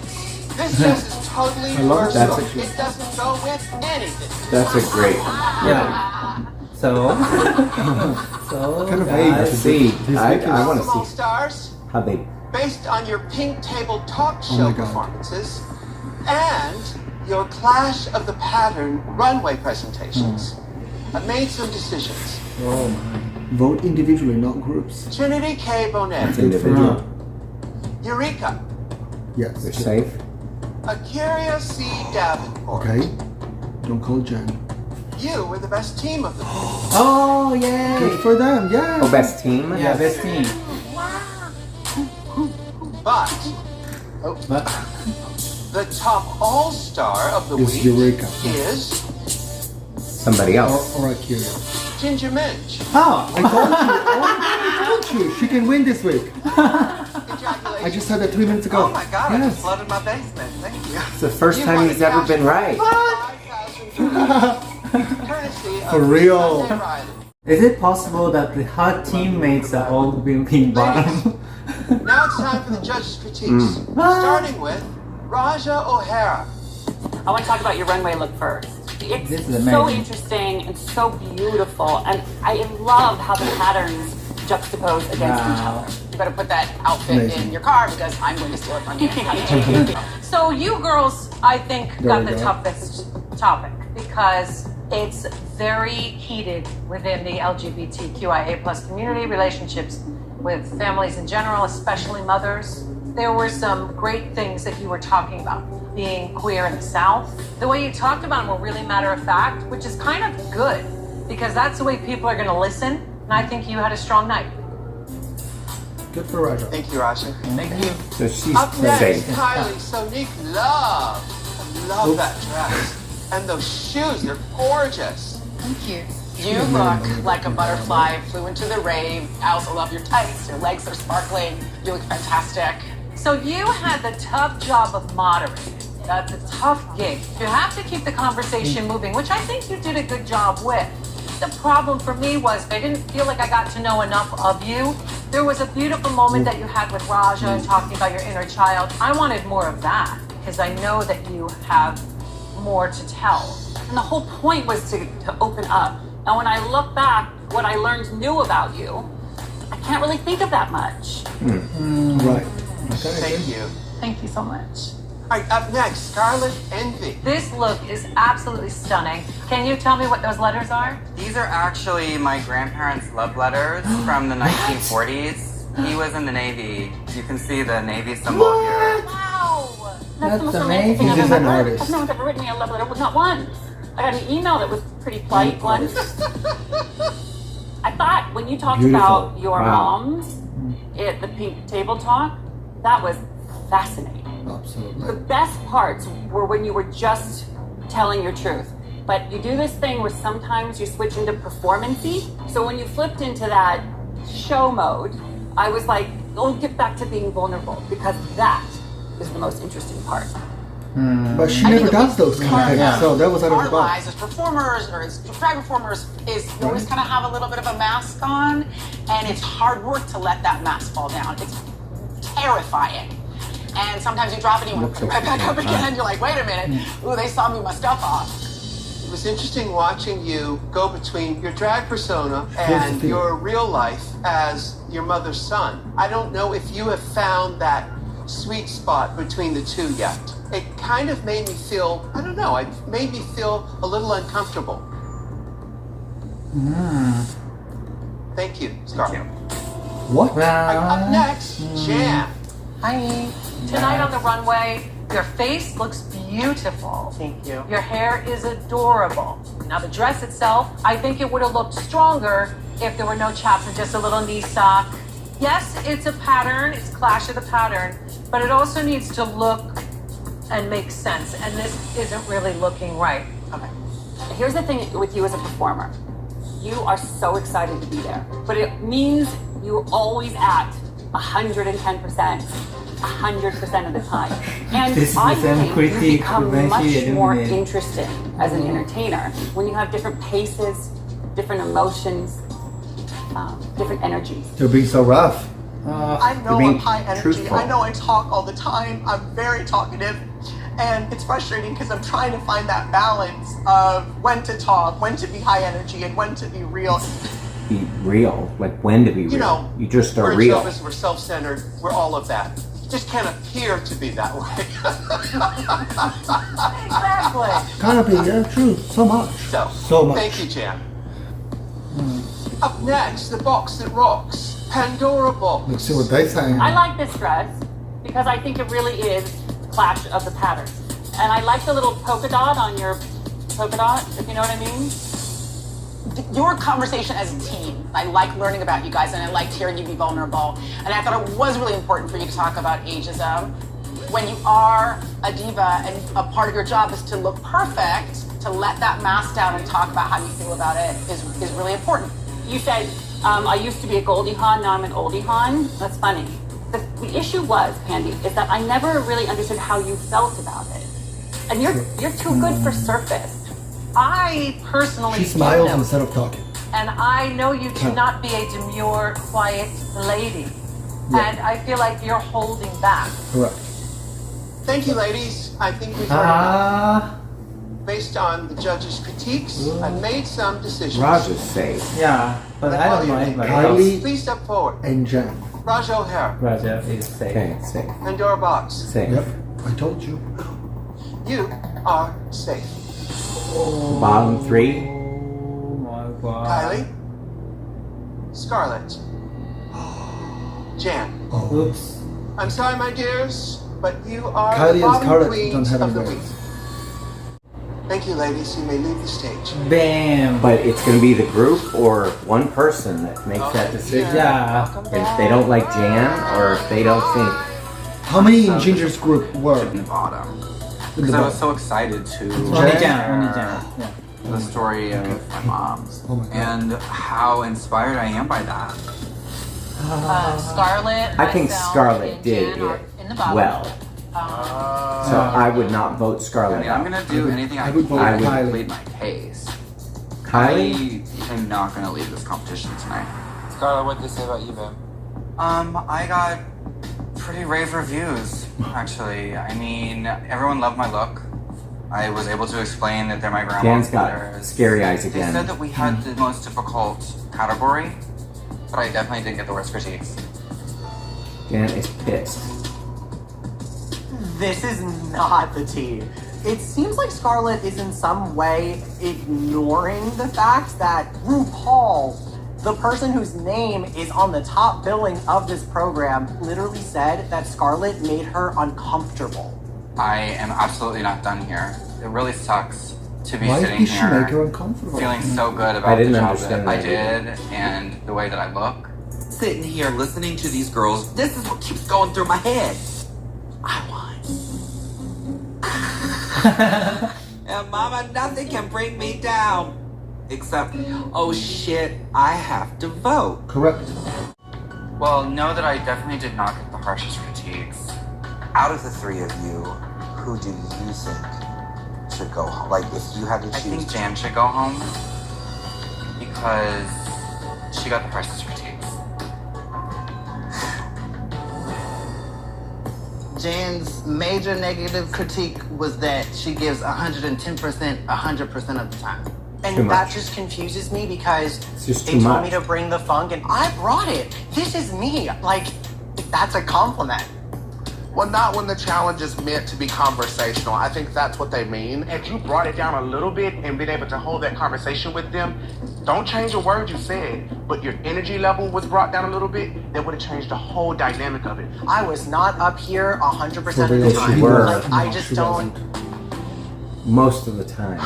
This dress is totally I love that. versatile. It doesn't go with anything. That's a great. Yeah. So, Kind of vague. Let's see. This I week is- want to All see stars, how they. based on your pink table talk Oh show my God. performances and your Clash of the Pattern runway presentations. I made some decisions. oh my. Vote individually, not groups. Trinity K. Bonet, It's individual. Eureka, Yes. They're safe. Akira C. Davenport. Okay. Don't call Jen. You were the best team of the group. Oh yay! Good for them, yeah. Oh, best team. Yeah, best team. But But the top all-star of the It's week Eureka. is Somebody else. Or Akira. Ginger Minch. oh, I told you. I told you. She can win this week. I just said that 3 minutes ago. Oh my god, I just Yes. flooded my basement. Thank you. It's the first time he's ever been right. Courtesy of For real. Sunday Riley. is it possible that the hot teammates are all being bottom? Now it's time for the judges' critiques. Starting with Raja O'Hara. I want to talk about your runway look first. It's This is so amazing. interesting and so beautiful, and I love how the patterns juxtapose against each Wow. other. You better put that outfit Amazing. in your car because I'm going to steal it from you. So you girls, I think, There got we the go. toughest topic because it's very heated within the LGBTQIA plus community, relationships with families in general, especially mothers. There were some great things that you were talking about, being queer in the South. The way you talked about them were really matter of fact, which is kind of good because that's the way people are going to listen. And I think you had a strong night. Good for Raja. Thank you, Raja. Thank you. So she's Up next, safe. Kylie Sonique Love. I love that dress. And those shoes, they're gorgeous. Thank you. You look like a butterfly flew into the rave. I also love your tights. Your legs are sparkling. You look fantastic. So you had the tough job of moderating. That's a tough gig. You have to keep the conversation moving, which I think you did a good job with. The problem for me was I didn't feel like I got to know enough of you. There was a beautiful moment that you had with Raja and talking about your inner child. I wanted more of that because I know that you have more to tell. And the whole point was to open up. And when I look back, what I learned new about you, I can't really think of that much. Right. Thank you. Thank you so much. All right, up next, Scarlett Envy. This look is absolutely stunning. Can you tell me what those letters are? These are actually my grandparents' love letters from the 1940s. He was in the Navy. You can see the Navy symbol here. Wow! That's the most romantic thing amazing. I've He's ever an heard. artist. I've never written me a love letter, not once. I got an email that was pretty polite once. I thought when you talked about your moms at the pink table talk, that was fascinating. Absolutely. The best parts were when you were just telling your truth. But you do this thing where sometimes you switch into performance-y. So when you flipped into that show mode, I was like, oh, get back to being vulnerable, because that is the most interesting part. But she never does those kind of things, so that was out of Our the box. lives as performers or as drag performers is you always kind of have a little bit of a mask on, and it's hard work to let that mask fall down. It's terrifying. And sometimes you drop it and you want to put it right back up again, and you're like, wait a minute, ooh, they saw me with my stuff off. It was interesting watching you go between your drag persona and your real life as your mother's son. I don't know if you have found that sweet spot between the two yet. It kind of made me feel, I don't know, it made me feel a little uncomfortable. Thank you, Scarlett. What? Up next, Jam. Hi. Tonight on the runway, your face looks beautiful. Thank you. Your hair is adorable. Now the dress itself, I think it would have looked stronger if there were no chaps and just a little knee sock. Yes, it's a pattern, it's Clash of the Pattern, but it also needs to look and make sense, and this isn't really looking right. Okay. Here's the thing with you as a performer. You are so excited to be there, but it means you're always at 110%. 100% of the time. And I think you become much more interesting as an entertainer when you have different paces, different emotions, different energies. You're being so rough. I know I'm high energy. I know I talk all the time. I'm very talkative. And it's frustrating because I'm trying to find that balance of when to talk, when to be high energy, and when to be real. Be real? Like when to be real? You know, you just are we're real. Jehovah's, we're self-centered, we're all of that. Just can't appear to be that way. Exactly. Kind of be, yeah, true. So much. So much. Thank you, Jam. Up next, the box that rocks. Pandora box. Let's see what they say. I like this dress because I think it really is Clash of the Patterns. And I like the little polka dot on your polka dot, if you know what I mean. Your conversation as a team, I like learning about you guys, and I liked hearing you be vulnerable. And I thought it was really important for you to talk about ageism. When you are a diva and a part of your job is to look perfect, to let that mask down and talk about how you feel about it is really important. You said, I used to be a Goldie Hawn, now I'm an Oldie Hawn. That's funny. The issue was, Pandy, is that I never really understood how you felt about it. And you're too good for surface. I personally She smiles know, instead of talking. and I know you to not be a demure, quiet lady. Yeah. And I feel like you're holding back. Correct. Thank you, ladies. I think we've heard enough. Based on the judges' critiques, I've made some decisions. Raja's safe. Yeah, but I don't know anybody Kylie else. Please step forward. and Jen. Raja O'Hara. Raja is safe. Okay, safe. Pandora box. Safe. Yep, I told you. You are safe. Bottom three. Oh my god. Kylie. Scarlett. Jan. Oops. I'm sorry, my dears, but you are Kylie the and bottom Scarlett queens don't have of any the names. week. Thank you, ladies. You may leave the stage. Bam. But it's going to be the group or one person that makes that decision. Yeah. If they don't like Jan or if they don't think. How many in Ginger's group were? In the bottom. In the Because I was bottom. so excited to Only Jan. Yeah. the story of my mom's Oh my God. and how inspired I am by that. Scarlett, I think myself, Scarlett and did Jen are it in the bottom. well. So I would not vote Scarlett I'm out. gonna do anything I would can vote to Kylie. plead my case. Kylie? I am not gonna leave this competition tonight. Scarlett, what did they say about you, babe? I got pretty rave reviews, actually. I mean, everyone loved my look. I was able to explain that they're my Dan's grandmother's. got scary eyes They again. said that we had the most difficult category, but I definitely didn't get the worst critiques. Dan is pissed. This is not the tea. It seems like Scarlett is in some way ignoring the fact that RuPaul, the person whose name is on the top billing of this program, literally said that Scarlett made her uncomfortable. I am absolutely not done here. It really sucks to be Why sitting did she here make her uncomfortable? feeling so good I about the didn't job understand that I that. did and the way that I look. Sitting here listening to these girls, this is what keeps going through my head. I won. And mama, nothing can bring me down. Except, oh shit, I have to vote. Correct. Well, know that I definitely did not get the harshest critiques. Out of the three of you, who do you think should go home? Like, if you had to choose. I think Jan should go home because she got the harshest critiques. Jan's major negative critique was that she gives 110% 100% of the time. And Too that much. just confuses me because It's just they too told much. me to bring the funk and I brought it. This is me. Like, that's a compliment. Well, not when the challenge is meant to be conversational. I think that's what they mean. Had you brought it down a little bit and been able to hold that conversation with them, don't change a word you said, but your energy level was brought down a little bit, that would have changed the whole dynamic of it. I was not up here 100% of For the real, time. she were. Like, I No, just she don't. wasn't. Most of the time.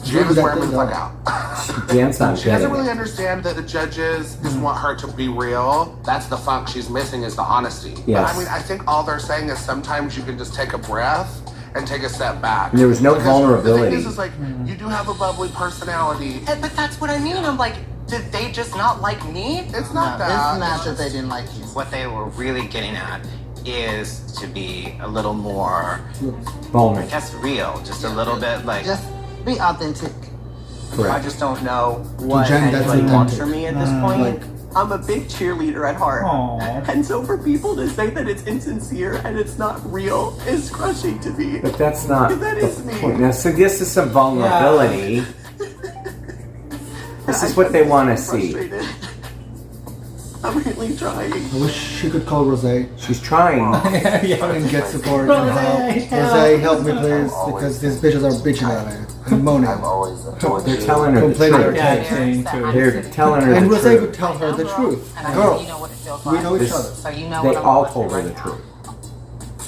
Jen is that wearing me thing the fuck up. out. Dan's not She doesn't getting really it. understand that the judges just want her to be real. That's the funk she's missing, is the honesty. Yes. But I mean, I think all they're saying is sometimes you can just take a breath and take a step back. And there was no Because vulnerability. The thing is like, you do have a bubbly personality. But that's what I mean. I'm like, did they just not like me? It's not No, that. it's not that they didn't like you. What they were really getting at is to be a little more, I Vulnerable. guess, real. Just a little bit like. Just be authentic. I Correct. just don't know what Jen, that's anybody wants authentic. from me at this point. Like- I'm a big cheerleader at heart. Aww. And so for people to say that it's insincere and it's not real is crushing to me. But that's not That the is me. point. Now, so this is some vulnerability. This is what they want to see. Frustrated. I'm really trying. I wish she could call Rosé She's trying. and get support and help. Rosé, help me please, because these bitches are bitching at me and moaning. I've always enjoyed They're you. telling her the Complaining truth. her Yeah, case. saying too. They're telling her And the Rosé would truth. tell her the truth. And I Girl, know you know what it feels we like. know each This- other. So you know They what I'm all going told through her the right truth.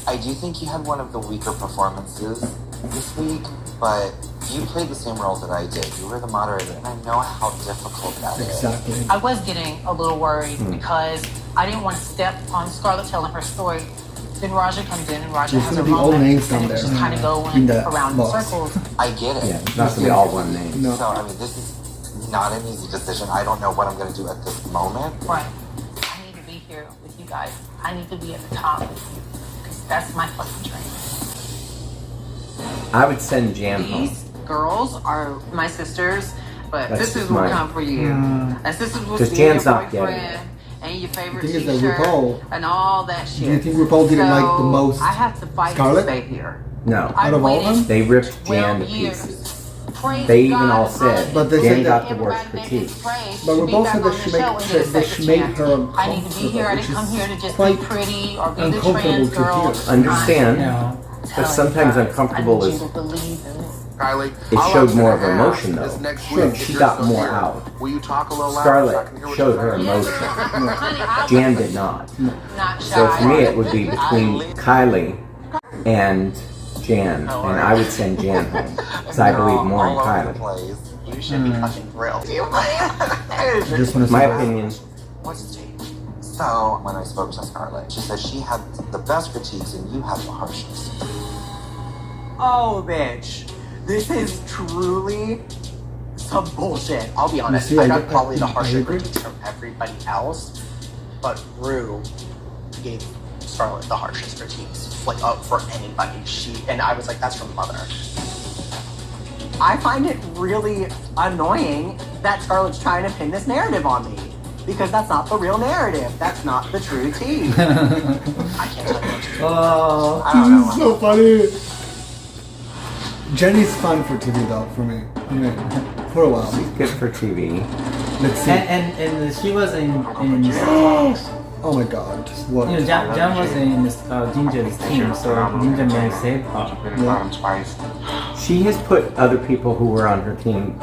I do think you had one of the weaker performances this week, but you played the same role that I did. You were the moderator, and I know how difficult that is. Exactly. I was getting a little worried because I didn't want to step on Scarlett telling her story. Then Raja comes in and Raja There's has gonna a be all moment names down and it there. just kind of in going the around in box. circles. I get it. Yeah, it's not going to be all one name. No. So, I mean, this is not an easy decision. I don't know what I'm going to do at this moment. Right. I need to be here with you guys. I need to be at the top with you. Because that's my fucking dream. I would send Jan home. These girls are my sisters, but That's this is just what mine. come for you. And this is what's Because being your Jan's not getting boyfriend and your favorite The thing is that t-shirt RuPaul- and all that shit. Do you think RuPaul didn't like the So, most I have to fight Scarlett? to stay here. No. I Out of all of them? waited They ripped 12 Jan to years. pieces. Praise They even God, all said But they Jan said got that- the worst everybody that critique. gets praised But should be RuPaul back said on that the she show made and get a that second she made chance. her I need to be uncomfortable, here. I which didn't come is here to just be quite pretty or be the uncomfortable trans to girl. hear. Understand, Yeah. but sometimes uncomfortable I need is. you to believe in it. Kylie, It all showed I'm more gonna of emotion, ask though. is next Sure, week, if she you're got still more here, out. Will you talk a little louder Scarlett so I can hear what showed you're her saying? emotion. Honey, I Jan was did not. not shy. So for me, it would be between Kylie and Jan, and I would send Jan home because I believe more in All over Kylie. the place. You should be fucking thrilled. I just want to My say opinion. What's changed? So, when I spoke to Scarlett, she said she had the best critiques and you had the harshest. Oh, bitch. This is truly some bullshit. I'll be honest. see, I I got get- probably the I harsher agree. critiques from everybody else, but Rue gave Scarlett the harshest critiques, like for anybody. And I was like, that's from Mother. I find it really annoying that Scarlett's trying to pin this narrative on me. Because that's not the real narrative. That's not the true tea. I can't tell you what to do. Oh, I don't know. This is so funny. Jenny's fun for TV though, for me. I mean, for a while. She's good for TV. Let's see. And she was in oh my god. What? you know, Jan was in Ginger's team, so Ginger may save her. She has put other people who were on her team.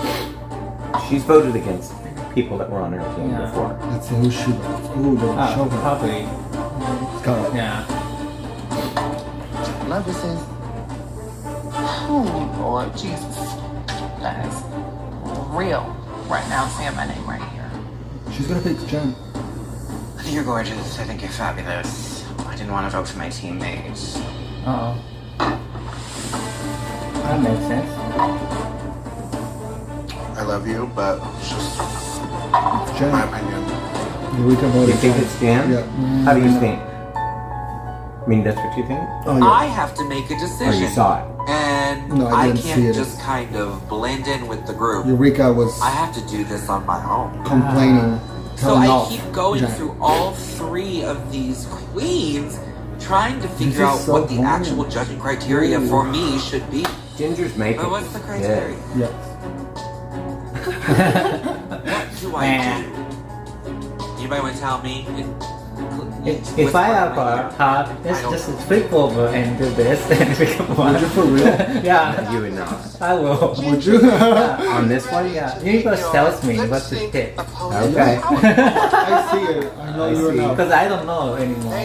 She's voted against people that were on her team before. Let's see who she was. Ooh, the show her. Probably. Scarlett. Yeah. Love this is. Oh Lord Jesus, that is real right now. Saying my name right here. She's gonna pick Jen. I think you're gorgeous. I think you're fabulous. I didn't want to vote for my teammates. Uh-oh. That makes sense. I love you, but it's just Jen. my opinion. We can vote You think it's Jan? Yeah. How do you think? I mean, that's what you think? Oh, yeah. I have to make a decision. Oh, you saw it. And No, I I didn't see can't it. just kind of blend in with the group. Eureka was I have to do this on my own. complaining. So telling I off keep going Jen. through all 3 of these queens, trying to This figure is out so what the boring. actual judging criteria for me should be. Ginger's makeup. But what's the is criteria? good. Yes. What do I do? Anybody want to tell me? If I have a heart, let's just flip over and do this and become one. Would you for real? Yeah, You would not. I will. Would you? On this one? Yeah, Universe tells me what to pick. Okay. I see it. I know I you're see. not. Because I don't know anymore.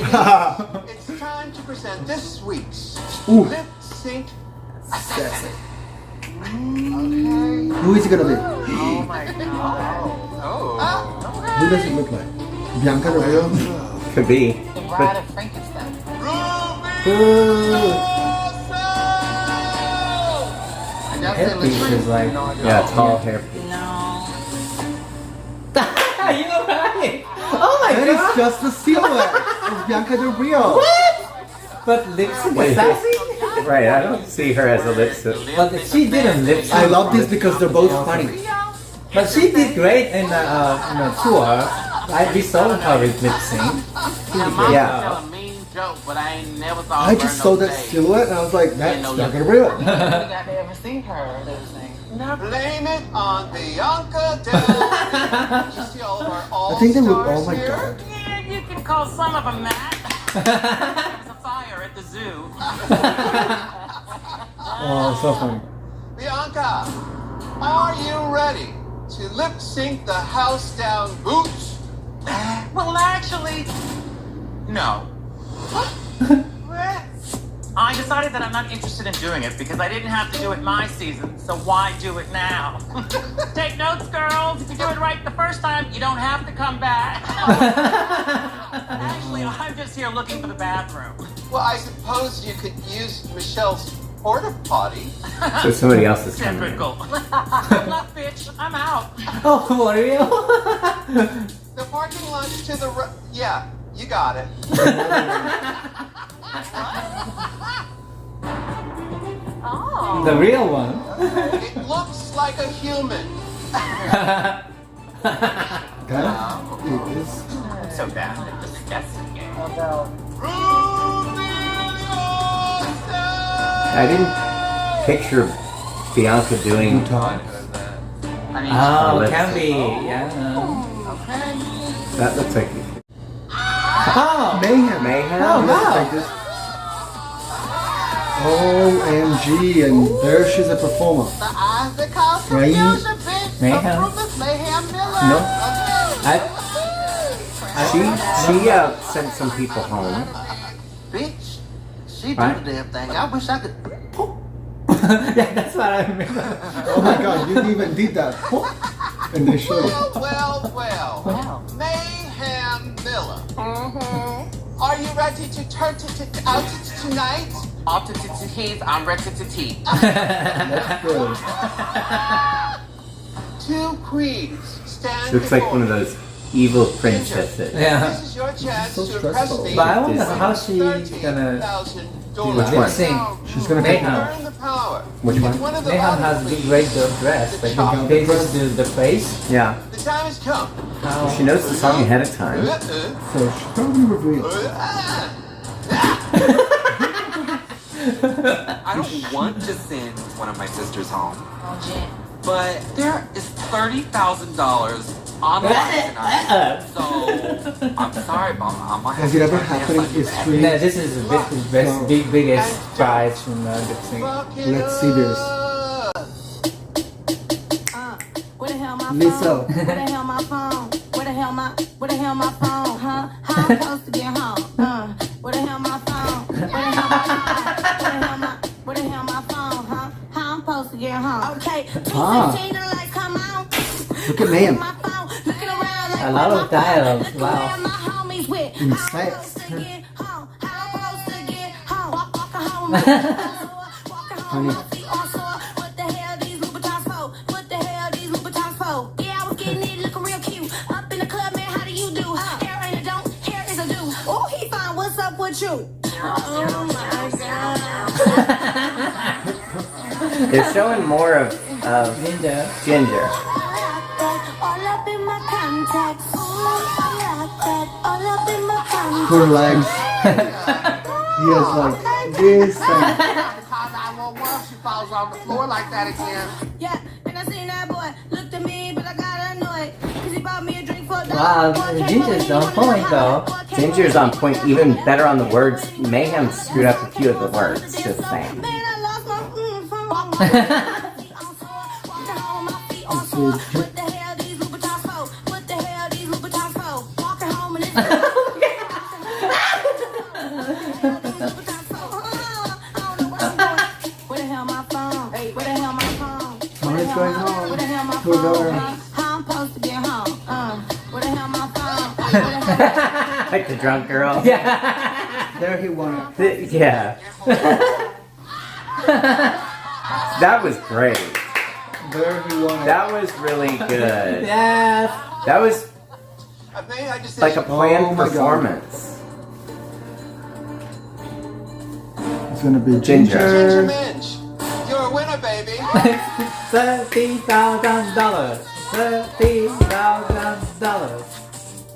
It's time to present this week's Ooh. lip sync. Sassy. Okay. Who is it gonna be? Oh my God. Who does it look like? Bianca Del Rio? Could be. The Bride of Frankenstein. Hairpiece is like, Yeah, tall hairpiece. No. you're right. Oh my That god. is just the silhouette of Bianca Del Rio. What? But lip sync Wait. sassy? Right, I don't see her as a lip sync. But she didn't lip sync. I love this because they're both funny. But she did great in the tour. We saw her with lip sync. Yeah. Tell a mean joke, but I ain't never saw her I just saw that stage. silhouette and I was like, that's Bianca Del Rio. I got to ever see her lip sync. Blame it on Bianca Del Rio. You see all of our I think they look, oh all-stars my here? god. Yeah, you can call some of them that. There's a fire at the zoo. Oh, so funny. Bianca, are you ready to lip sync the house down boots? Well, actually, no. I decided that I'm not interested in doing it because I didn't have to do it my season, so why do it now? Take notes, girls. If you do it right the first time, you don't have to come back. Actually, I'm just here looking for the bathroom. Well, I suppose you could use Michelle's porta potty. So somebody else is coming in. Typical. Look, bitch, I'm out. Oh, for real? The parking lot to the right. Yeah, you got it. Oh. The real one. It looks like a human. That is. So bad. Disgusting game. I didn't picture Bianca doing. Oh, lip can sync. be. Yeah. That looks like Oh, Mayhem. Mayhem. Oh, wow. Like this. OMG, and there she's a performer. The eyes that cause Right. confusion, bitch. Mayhem. Approve this Mayhem Miller. No. She sent some people home. Bitch, she do Right. the damn thing. I wish I could. Yeah, that's what I remember. Oh my god, you even did that. And they showed it. Well. Mayhem Miller. Are you ready to turn out tonight? Off to heat, I'm ready to tea. That's good. 2 queens stand Looks like before one of those evil princesses. Yeah. This is your chance So to stressful. impress me. But I wonder how she's gonna do Which one? lip sync. She's gonna take Mayhem. Earn the power. Which one? One of the Mayhem has a big great dress, but they just do the face. Yeah. The time has come. How? She knows the song ahead of time. So she's probably revealed. I don't want to send one of my sisters home, Oh, Jim. but there is $30,000 on the line tonight. So I'm sorry, Mom. I'm gonna have Has it to ever try to happened? find you It's back. really. No, this is the biggest prize from lip sync. Let's see this. Where the hell my Lisa. phone? Where the hell my phone? Where the hell my phone? Huh? How I'm supposed to get home? Where the hell my phone? Where the hell my phone? Where the hell my phone? Huh? How I'm supposed to get home? Okay, 2:16 the lights come on. Look at Mayhem. My phone, looking around like A lot of dialogue. where Wow. my homies with. In How I'm sex. supposed to get home? How I'm supposed to get home? Walking home. Walking home. My feet on sore. What the hell these Louboutins for? What the hell these Louboutins for? Yeah, I was getting it looking real cute. Up in the club, man, how do you do? Hair ain't a don't, hair is a do. Oh, he fine, what's up with you? Oh my God. They're showing more of Ginger. All up in my contacts. All up in my contacts. Her legs. He has like this. And She falls on the floor like that again. Yeah, and I seen that boy looked at me, but I got annoyed. Cause he bought me a drink for a Wow, Ginger's on point though. Ginger's on point, even better on the words. Mayhem screwed up a few of the words, just saying. Man, I lost my phone. it's What the hell these Louboutins for? What the hell these Louboutins for? Walking home and it's where the hell my phone? Where the hell my phone? Somebody's going home. Where the hell my To her phone? door. How I'm supposed to get home? Where the hell my phone? Where the hell Like the drunk girl. Yeah. There he wanted. Yeah. That was great. There he wanted. That was really good. Yes. That was I've made my decision. like a planned Oh my God. performance. It's gonna be Ginger. Ginger Ginger. Minch, you're a winner, baby. $30,000. $30,000.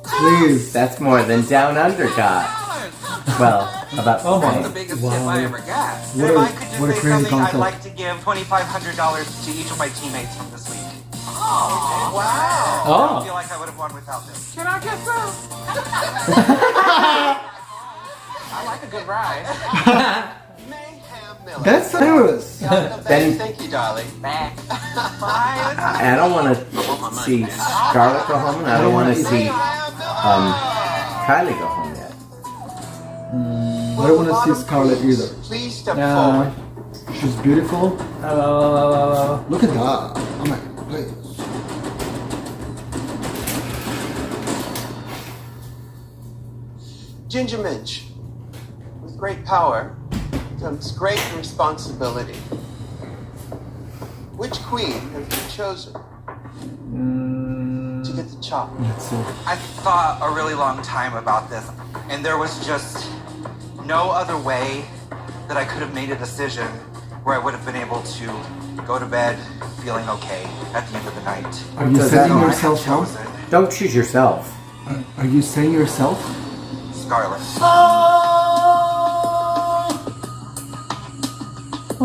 Please. That's more than Down Under got. Well, about Oh my. That's the biggest tip I ever got. What If a- I could just what a say crazy something, I'd concept. like to give $2,500 to each of my teammates from this week. Oh, wow. I don't Oh. feel like I would have won without them. Can I get some? I like a good ride. Mayhem Miller. That's serious. Then- Thank you, darling. Bye. I don't want to see Scarlett go home, and I don't want to see Kylie go home yet. I don't want to see Scarlett either. Please step No. forward. She's beautiful. Oh. Look at that. Oh my God. Ginger Minch, with great power comes great responsibility. Which queen has been chosen to get the chop? Let's see. I thought a really long time about this, and there was just no other way that I could have made a decision where I would have been able to go to bed feeling okay at the end of the night. Are you So sending that- yourself home? Chosen Don't choose yourself. Are you saying yourself? Scarlett.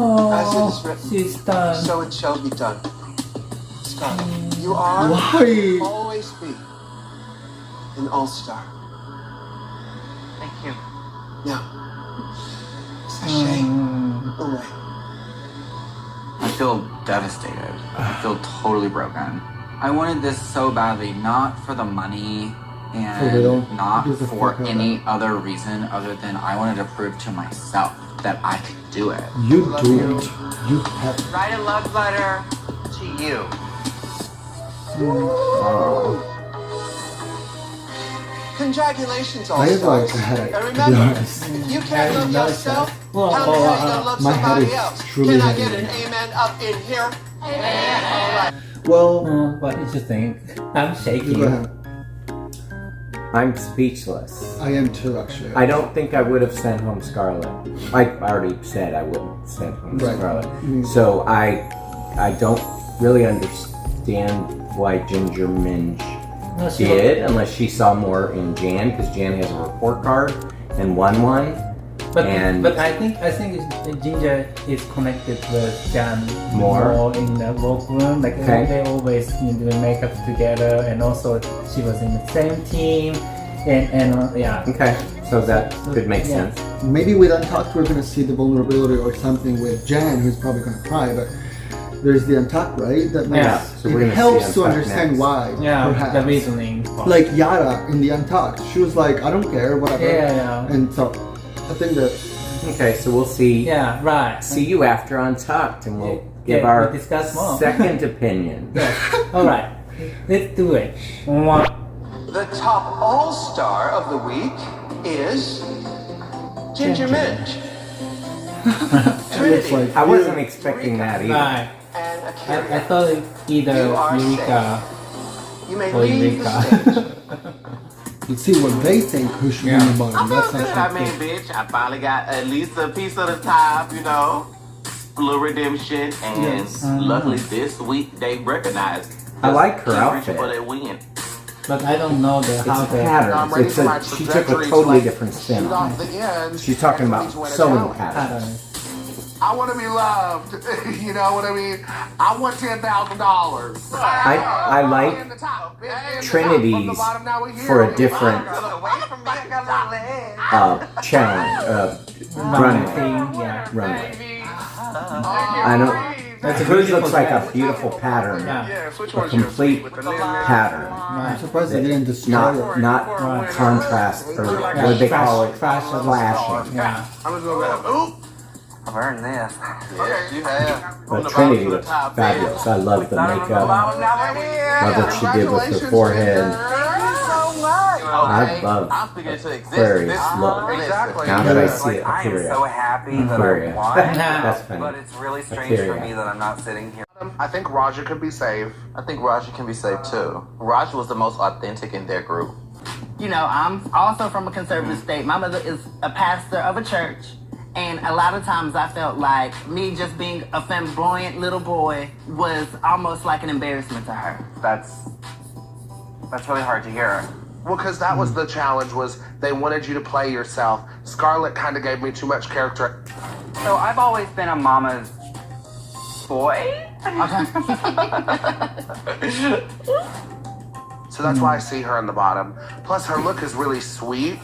As it is written, She's done. so it shall be done. Scarlett, you are Why? and will always be an all-star. Thank you. Now, sashay away. I feel devastated. I feel totally broken. I wanted this so badly, not for the money For real? and not Gives a for fuck about any other reason other than I wanted to prove to myself that I could do it. You do it. You have to. Write a love letter to you. Congratulations, I have all-stars. like a headache, And to be remember, honest. if you can't love yourself, Well, how the hell are you gonna love my head somebody is else? truly Can I heavy. get an amen up in here? Amen. All right. Well, What did you think? I'm shaking. go ahead. I'm speechless. I am too, actually. I don't think I would have sent home Scarlett. I already said I wouldn't send home Scarlett. So I don't really understand why Ginger Minge did, unless she saw more in Jan, because Jan has a report card and won one. But I think Ginger is connected with Jan more in the workroom. Like they always do makeup together, and also she was in the same team, and yeah. Okay, so that could make sense. Maybe with Untucked we're gonna see the vulnerability or something with Jan, who's probably gonna cry, but there's the Untucked, right? That makes, so we're it gonna helps see to Untucked understand next. why. Yeah, perhaps. the reasoning. Like Yara in the Untucked, she was like, I don't care, whatever. Yeah. And so I think that. Okay, so we'll see. Yeah, right. See you after Untucked, and we'll give our discuss more. second opinion. Yes. All right, let's do it. The top all-star of the week is Ginger Minge. Like, I wasn't expecting that either. Right. I thought either Eureka or Eureka. Let's see what they think who should be in the bottom. That's I not mean, bitch, I finally got at least a piece of the top, you know. Blue Redemption, and luckily this week they recognized. I like her Keep outfit. reaching for that win. But I don't know how It's patterns. She took a totally different spin on it. She's talking about sewing patterns. I want to be loved. You know what I mean? I want $10,000. I like Trinity's for a different challenge, runway. I know. Hers looks like a beautiful pattern, a complete pattern. I'm surprised they didn't destroy it. Not contrast or what do they call it? Flashing. Yeah. I'm just gonna go, I've earned this. yes, you have. But Trinity looks fabulous. I love the makeup. Love what she did with her forehead. I love Aquarius look. Exactly. Now that I see it, I am Aquarius. so happy that I Aquarius. won. That's funny. But it's really strange for Aquarius. me that I'm not sitting here. I think Raja could be safe. I think Raja can be safe too. Raja was the most authentic in their group. You know, I'm also from a conservative state. My mother is a pastor of a church. And a lot of times I felt like me just being a flamboyant little boy was almost like an embarrassment to her. That's really hard to hear. Well, because that was the challenge, was they wanted you to play yourself. Scarlett kind of gave me too much character. So I've always been a mama's boy. So that's why I see her on the bottom. Plus, her look is really sweet.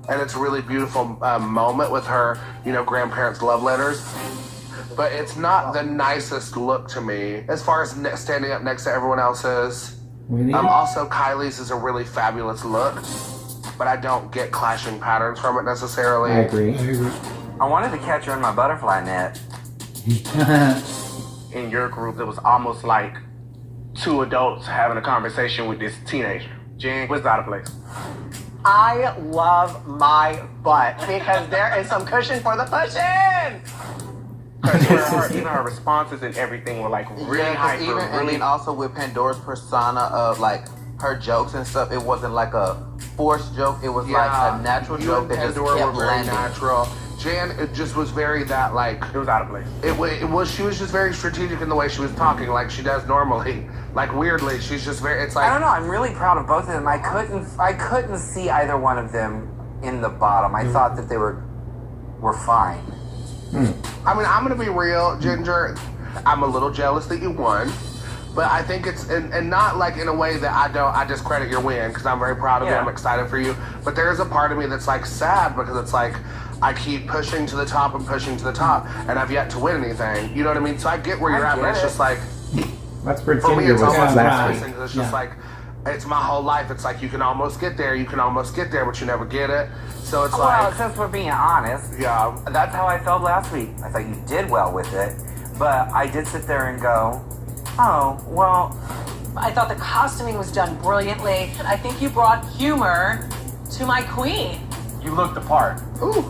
And it's a really beautiful moment with her, you know, grandparents' love letters. But it's not the nicest look to me as far as standing up next to everyone else's. Really? Also, Kylie's is a really fabulous look, but I don't get clashing patterns from it necessarily. I agree. I wanted to catch her in my butterfly net. In your group, it was almost like two adults having a conversation with this teenager. Jen was out of place. I love my butt because there is some cushion for the pushing. Even her responses and everything were like really hyper, even and then also with Pandora's persona of like her jokes and stuff, it wasn't like a forced joke. It was like a natural joke that just Pandora kept were very landing. natural. Jan, it just was very that like it was out of place. It was she was just very strategic in the way she was talking, like she does normally. Like weirdly, she's just very. It's like I don't know. I'm really proud of both of them. I couldn't see either one of them in the bottom. I thought that they were fine. I mean, I'm gonna be real, Ginger. I'm a little jealous that you won, but I think it's and not like in a way that I discredit your win because I'm very proud of you. I'm excited for you. But there is a part of me that's like sad because it's like I keep pushing to the top and pushing to the top, and I've yet to win anything. You know what I mean? So I get where you're at, but it's just like That's where for me, Ginger it's was almost last week. embarrassing because it's just like it's my whole life. It's like you can almost get there, but you never get it. So it's Well, like since we're being honest, that's how I felt last week. I thought you did well with it, but I did sit there and go, oh, well. I thought the costuming was done brilliantly. I think you brought humor to my queen. You looked the part. Ooh.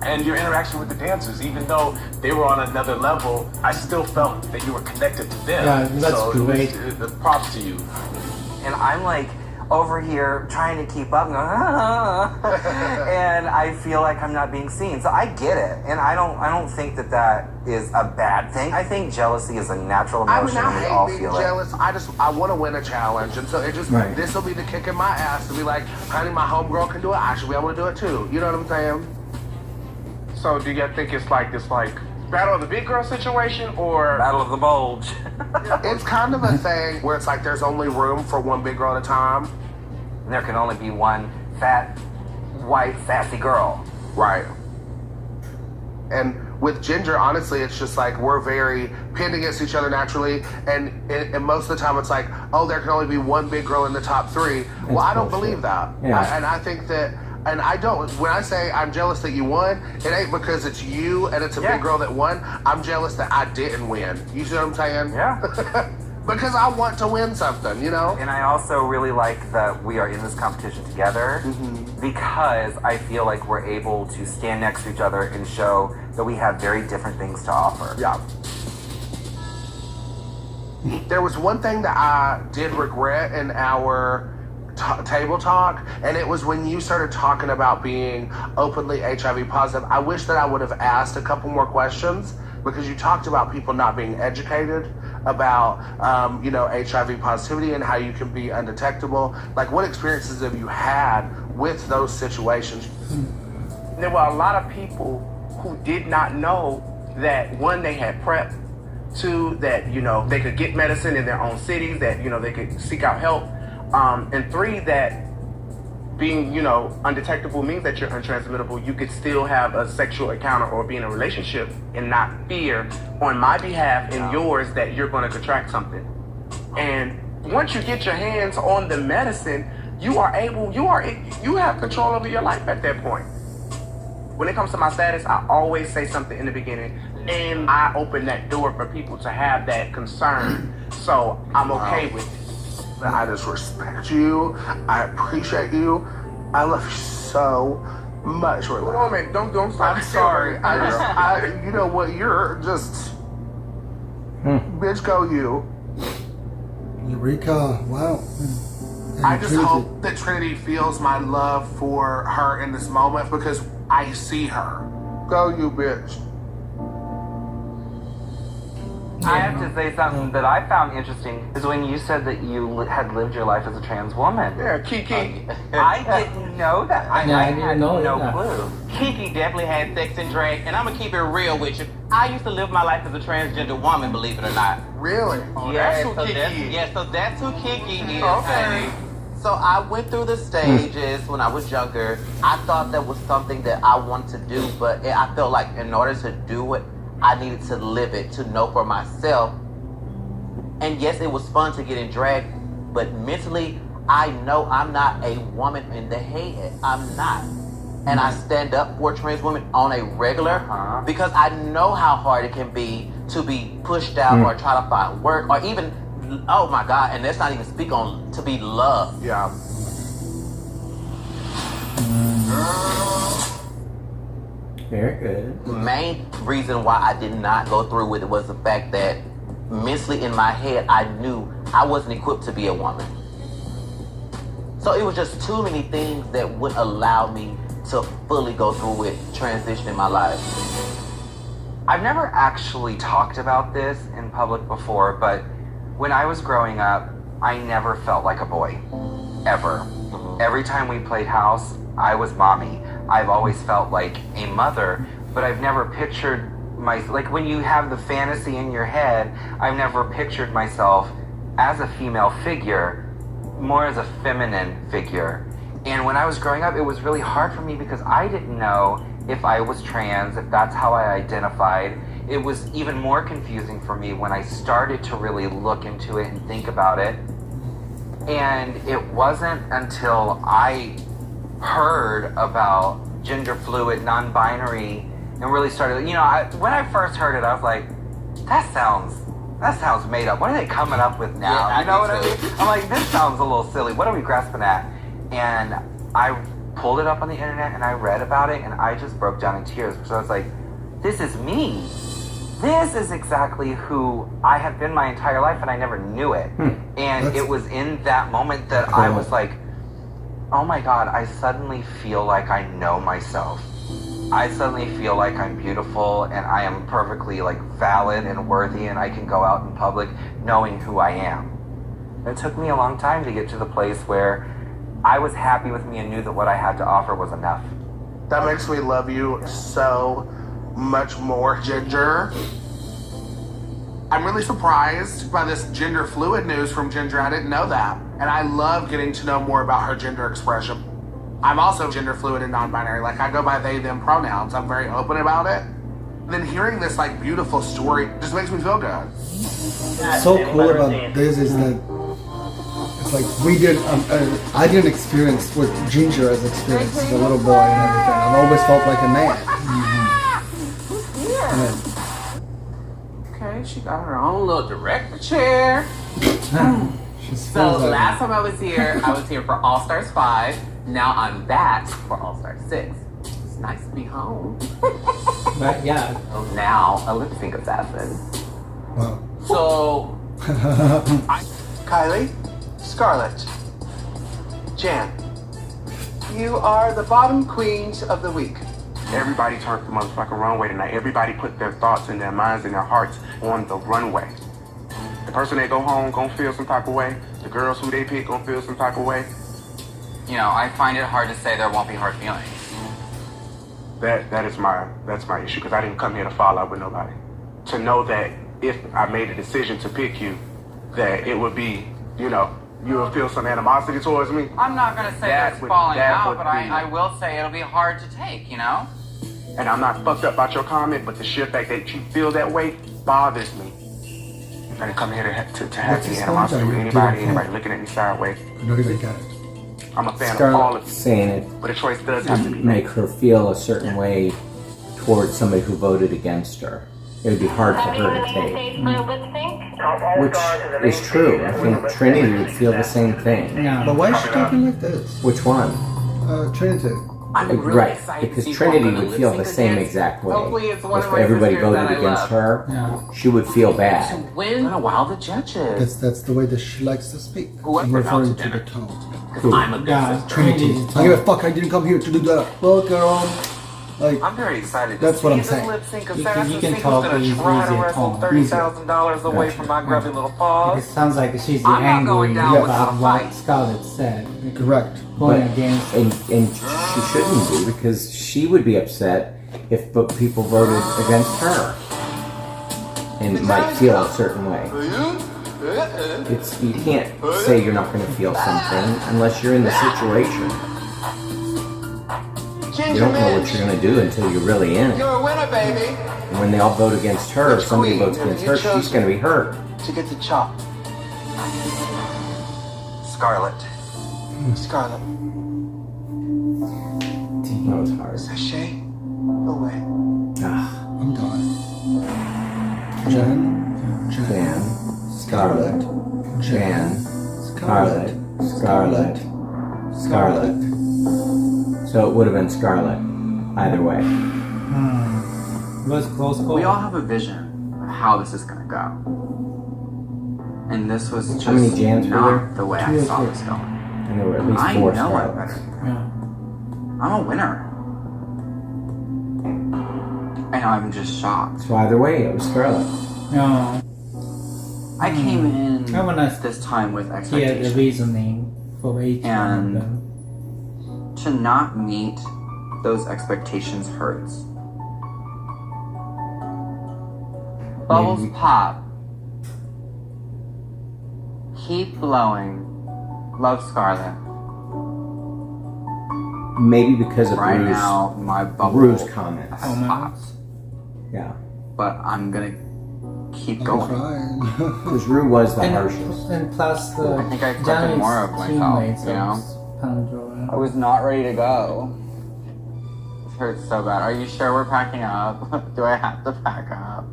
And your interaction with the dancers, even though they were on another level, I still felt that you were connected to them. Yeah, that's so great. Props to you. And I'm like, over here trying to keep up and, and I feel like I'm not being seen. So I get it, and I don't think that is a bad thing. I think jealousy is a natural emotion. I We all hate being feel jealous. I want to win a challenge, and so this will be the kick in my ass to be like, honey, my homegirl can do it. I should be able to do it too. You know what I'm saying? So do you think it's like this battle of the big girl situation or battle of the bulge? It's kind of a thing where it's like there's only room for one big girl at a time. And there can only be one fat, white, sassy girl. Right. And with Ginger, honestly, it's just like we're very pinned against each other naturally, and most of the time it's like, oh, there can only be one big girl in the top three. Well, I don't believe that. Yeah. And I think that, and I don't, when I say I'm jealous that you won, it ain't because it's you and it's a big girl that won. I'm jealous that I didn't win. You see what I'm saying? Yeah. Because I want to win something, you know? And I also really like that we are in this competition together because I feel like we're able to stand next to each other and show that we have very different things to offer. Yeah. There was one thing that I did regret in our table talk, and it was when you started talking about being openly HIV positive. I wish that I would have asked a couple more questions, because you talked about people not being educated about, HIV positivity and how you can be undetectable. Like, what experiences have you had with those situations? There were a lot of people who did not know that, one, they had PrEP, two, that, they could get medicine in their own cities, that, they could seek out help, and three, that being, undetectable means that you're untransmittable. You could still have a sexual encounter or be in a relationship and not fear on my behalf and yours that you're going to contract something. And once you get your hands on the medicine, you have control over your life at that point. When it comes to my status, I always say something in the beginning, and I open that door for people to have that concern. So I'm okay with it. I just respect you. I appreciate you. I love you so much. Hold on, man. Don't stop. I'm sorry. You know what? You're just bitch. Go you. Eureka! Wow. I just hope that Trinity feels my love for her in this moment, because I see her. Go you, bitch. I have to say something that I found interesting is when you said that you had lived your life as a trans woman. Yeah, Kiki. I didn't know that. I had no clue. Kiki definitely had sex and drag, and I'm gonna keep it real with you. I used to live my life as a transgender woman, believe it or not. Really? Oh, Yeah, that's who so Kiki that's- is. Yeah, so that's who Kiki is. Okay. So I went through the stages when I was younger. I thought that was something that I wanted to do, but I felt like in order to do it, I needed to live it, to know for myself. And yes, it was fun to get in drag, but mentally, I know I'm not a woman in the head. I'm not. And I stand up for trans women on a regular because I know how hard it can be to be pushed out or try to find work, or even, oh my God, and let's not even speak on to be loved. Yeah. Very good. The main reason why I did not go through with it was the fact that mentally in my head, I knew I wasn't equipped to be a woman. So it was just too many things that wouldn't allow me to fully go through with transitioning my life. I've never actually talked about this in public before, but when I was growing up, I never felt like a boy. Ever. Every time we played house, I was mommy. I've always felt like a mother, but I've never pictured like when you have the fantasy in your head, I've never pictured myself as a female figure, more as a feminine figure. And when I was growing up, it was really hard for me because I didn't know if I was trans, if that's how I identified. It was even more confusing for me when I started to really look into it and think about it. And it wasn't until I heard about gender fluid, non-binary, and really started, when I first heard it, I was like, that sounds made up. What are they coming up with now? Yeah, you know what I mean? I'm like, this sounds a little silly. What are we grasping at? And I pulled it up on the internet and I read about it and I just broke down in tears because I was like, this is me. this is exactly who I have been my entire life, and I never knew it. And it was in that moment that I was like, oh my God, I suddenly feel like I know myself. I suddenly feel like I'm beautiful and I am perfectly like valid and worthy, and I can go out in public knowing who I am. It took me a long time to get to the place where I was happy with me and knew that what I had to offer was enough. That makes me love you so much more, Ginger. I'm really surprised by this gender fluid news from Ginger. I didn't know that. And I love getting to know more about her gender expression. I'm also gender fluid and non-binary. Like, I go by they, them pronouns. I'm very open about it. And then hearing this, like, beautiful story just makes me feel good. What's so cool about this is that it's like I didn't experience what Ginger has experienced as a little boy and everything. I've always felt like a man. Okay, she got her own little director chair. So last time I was here for All Stars 5. Now I'm back for All Stars 6. It's nice to be home. But yeah. So now a lip sync assassin. Wow. So Kylie, Scarlett, Jan, you are the bottom queens of the week. Everybody turned the motherfucking runway tonight. Everybody put their thoughts and their minds and their hearts on the runway. The person they go home gonna feel some type of way. The girls who they pick gonna feel some type of way. You know, I find it hard to say there won't be hard feelings. That's my issue, because I didn't come here to fall out with nobody. To know that if I made a decision to pick you, that it would be, you know, you will feel some animosity towards me. I'm not gonna say that's falling out, but I will say it'll be hard to take, you know? And I'm not fucked up about your comment, but the sheer fact that you feel that way bothers me. I didn't come here to have any animosity with anybody looking at me sideways. I'm a fan of all of you. Saying it, but a choice does have to be make her feel a certain way towards somebody who voted against her. It would be hard for her to take. Which is true. I think Trinity would feel the same thing. But why is she talking like this? Which one? Trinity. Right, because Trinity would feel the same exact way. If everybody voted against her, she would feel bad. Wow, the judges. That's the way that she likes to speak. Whoever I'm referring out to to the tone. I'm a good Trinity. I don't give a fuck. I didn't come here to do that. Well, girl. Like, I'm very excited. That's what I'm saying. Lip sync You assassin can who's talk gonna easy try to at wrestle home. $30,000 away from my grubby little paws. It sounds like she's I'm not angry going down without about a what fight. Scarlett said. Correct. Going against. And she shouldn't be, because she would be upset if people voted against her. And might feel a certain way. You can't say you're not going to feel something unless you're in the situation. You don't know what you're going to do until you're really in it. You're a winner, baby. And when they all vote against her, if somebody votes against her, she's going to be hurt. To get the chop. Scarlett. Scarlett. That was hard. Sashay away. I'm done. Jan. Scarlett. Jan. Scarlett. Scarlett. Scarlett. So it would have been Scarlett, either way. It was close call. We all have a vision of how this is gonna go. And this was just How many Jans were there? not the way I saw this going. And there were at least I 4 know I Scarletts. better. I'm a winner. And I'm just shocked. So either way, it was Scarlett. No. I came in I wanna this time with hear the expectations. reasoning for each one of And them. to not meet those expectations hurts. Bubbles pop. Keep blowing. Love Scarlett. Maybe because of Right Rue's, now, my bubble Rue's comments. has popped. Yeah. But I'm gonna keep going. Because Rue was the harshest. And plus the I think I expected more of myself, you know? I was not ready to go. It hurts so bad. Are you sure we're packing up? Do I have to pack up?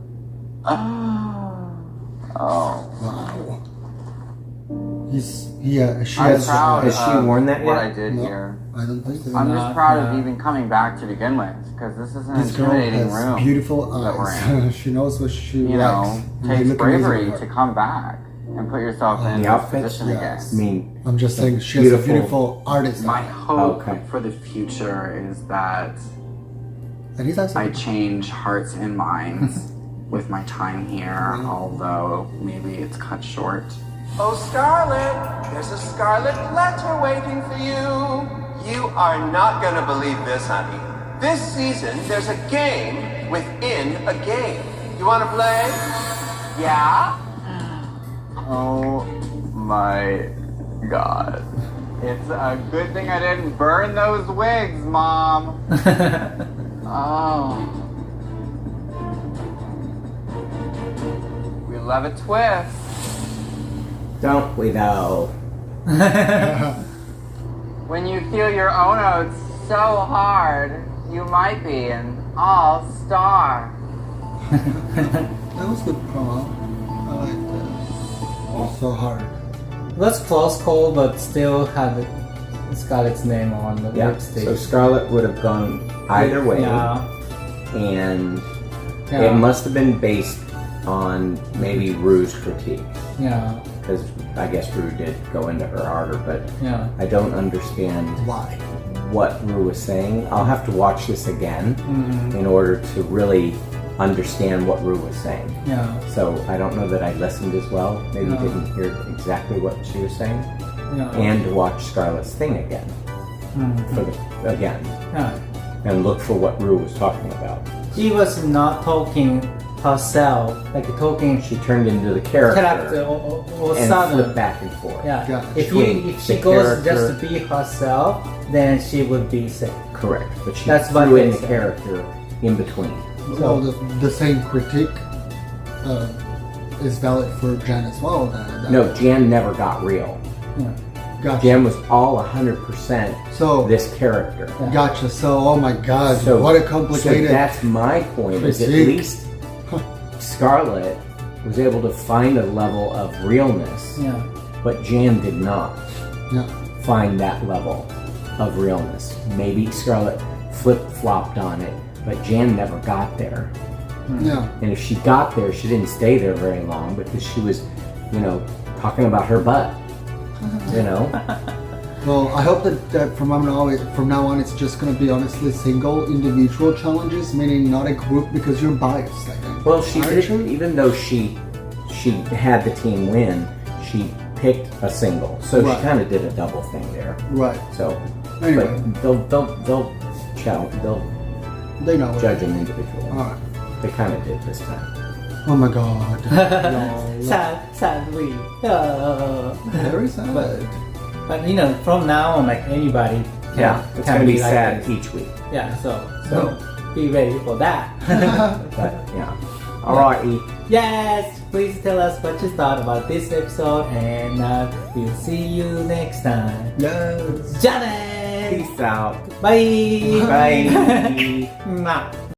Oh. Wow. Yeah, she I'm has. proud Has she of worn that what yet? I did No, here. I don't think so. I'm just proud of even coming back to begin with, because this is an This girl intimidating has room. beautiful that we're eyes. in. She knows what she You likes. know, And they takes look amazing bravery on her. to come back and put yourself in The this outfit? position again. I mean, I'm just saying she has a beautiful artist. My hope Okay. for the future is that And he's also I change hearts and minds with my time here, although maybe it's cut short. Oh, Scarlett, there's a scarlet letter waiting for you. You are not gonna believe this, honey. This season, there's a game within a game. You wanna play? Yeah? Oh my god. It's a good thing I didn't burn those wigs, Mom. Oh. We love a twist. don't we though? When you feel your own oats so hard, you might be an all-star. That was good promo. I like that. It was so hard. It was close call, but still had Scarlett's name on the Yeah. lipstick. So Scarlett would have gone either way, Yeah. and Yeah. it must have been based on maybe Rue's critique. Yeah. Because I guess Rue did go into her harder, but Yeah. I don't understand why what Rue was saying. I'll have to watch this again Mhm. in order to really understand what Rue was saying. Yeah. So I don't know that I listened as well. Maybe Yeah. didn't hear exactly what she was saying. Yeah. And to watch Scarlett's thing again. Mhm. For the, again. Yeah. And look for what Rue was talking about. She was not talking herself, like talking. She turned into the character. Or and sudden. flip back and forth. Yeah. If Between if she the goes character- just to be herself, then she would be sick. Correct. But she That's what threw they in the said. character in between. Well, the same critique is valid for Jen as well. No, Jan never got real. Yeah. Gotcha. Jan was all 100% So this character. Gotcha. So, oh my God, So what a complicated. So that's my point. Is at critique. least Scarlett was able to find a level of realness, Yeah. but Jan did not Yeah. find that level of realness. Maybe Scarlett flip-flopped on it, but Jan never got there. Yeah. And if she got there, she didn't stay there very long because she was, you know, talking about her butt. You know? Well, I hope that from now on, it's just going to be honestly single individual challenges, meaning not a group because you're biased, I think. Well, she Aren't did, you? even though she had the team win, she picked a single. So Right. she kind of did a double thing there. Right. So, Anyway. but they'll They know it. judge an individual. All right. They kind of did this time. Oh my God. No. Sadly. Very sad. But you know, from now on, like anybody can, Yeah, it's can going to be like sad this. each week. Yeah, so be ready for that. But yeah. Alrighty. Yes, please tell us what you thought about this episode, and we'll see you next time. Yes. Janet! Peace out. Bye! Bye. Mwah.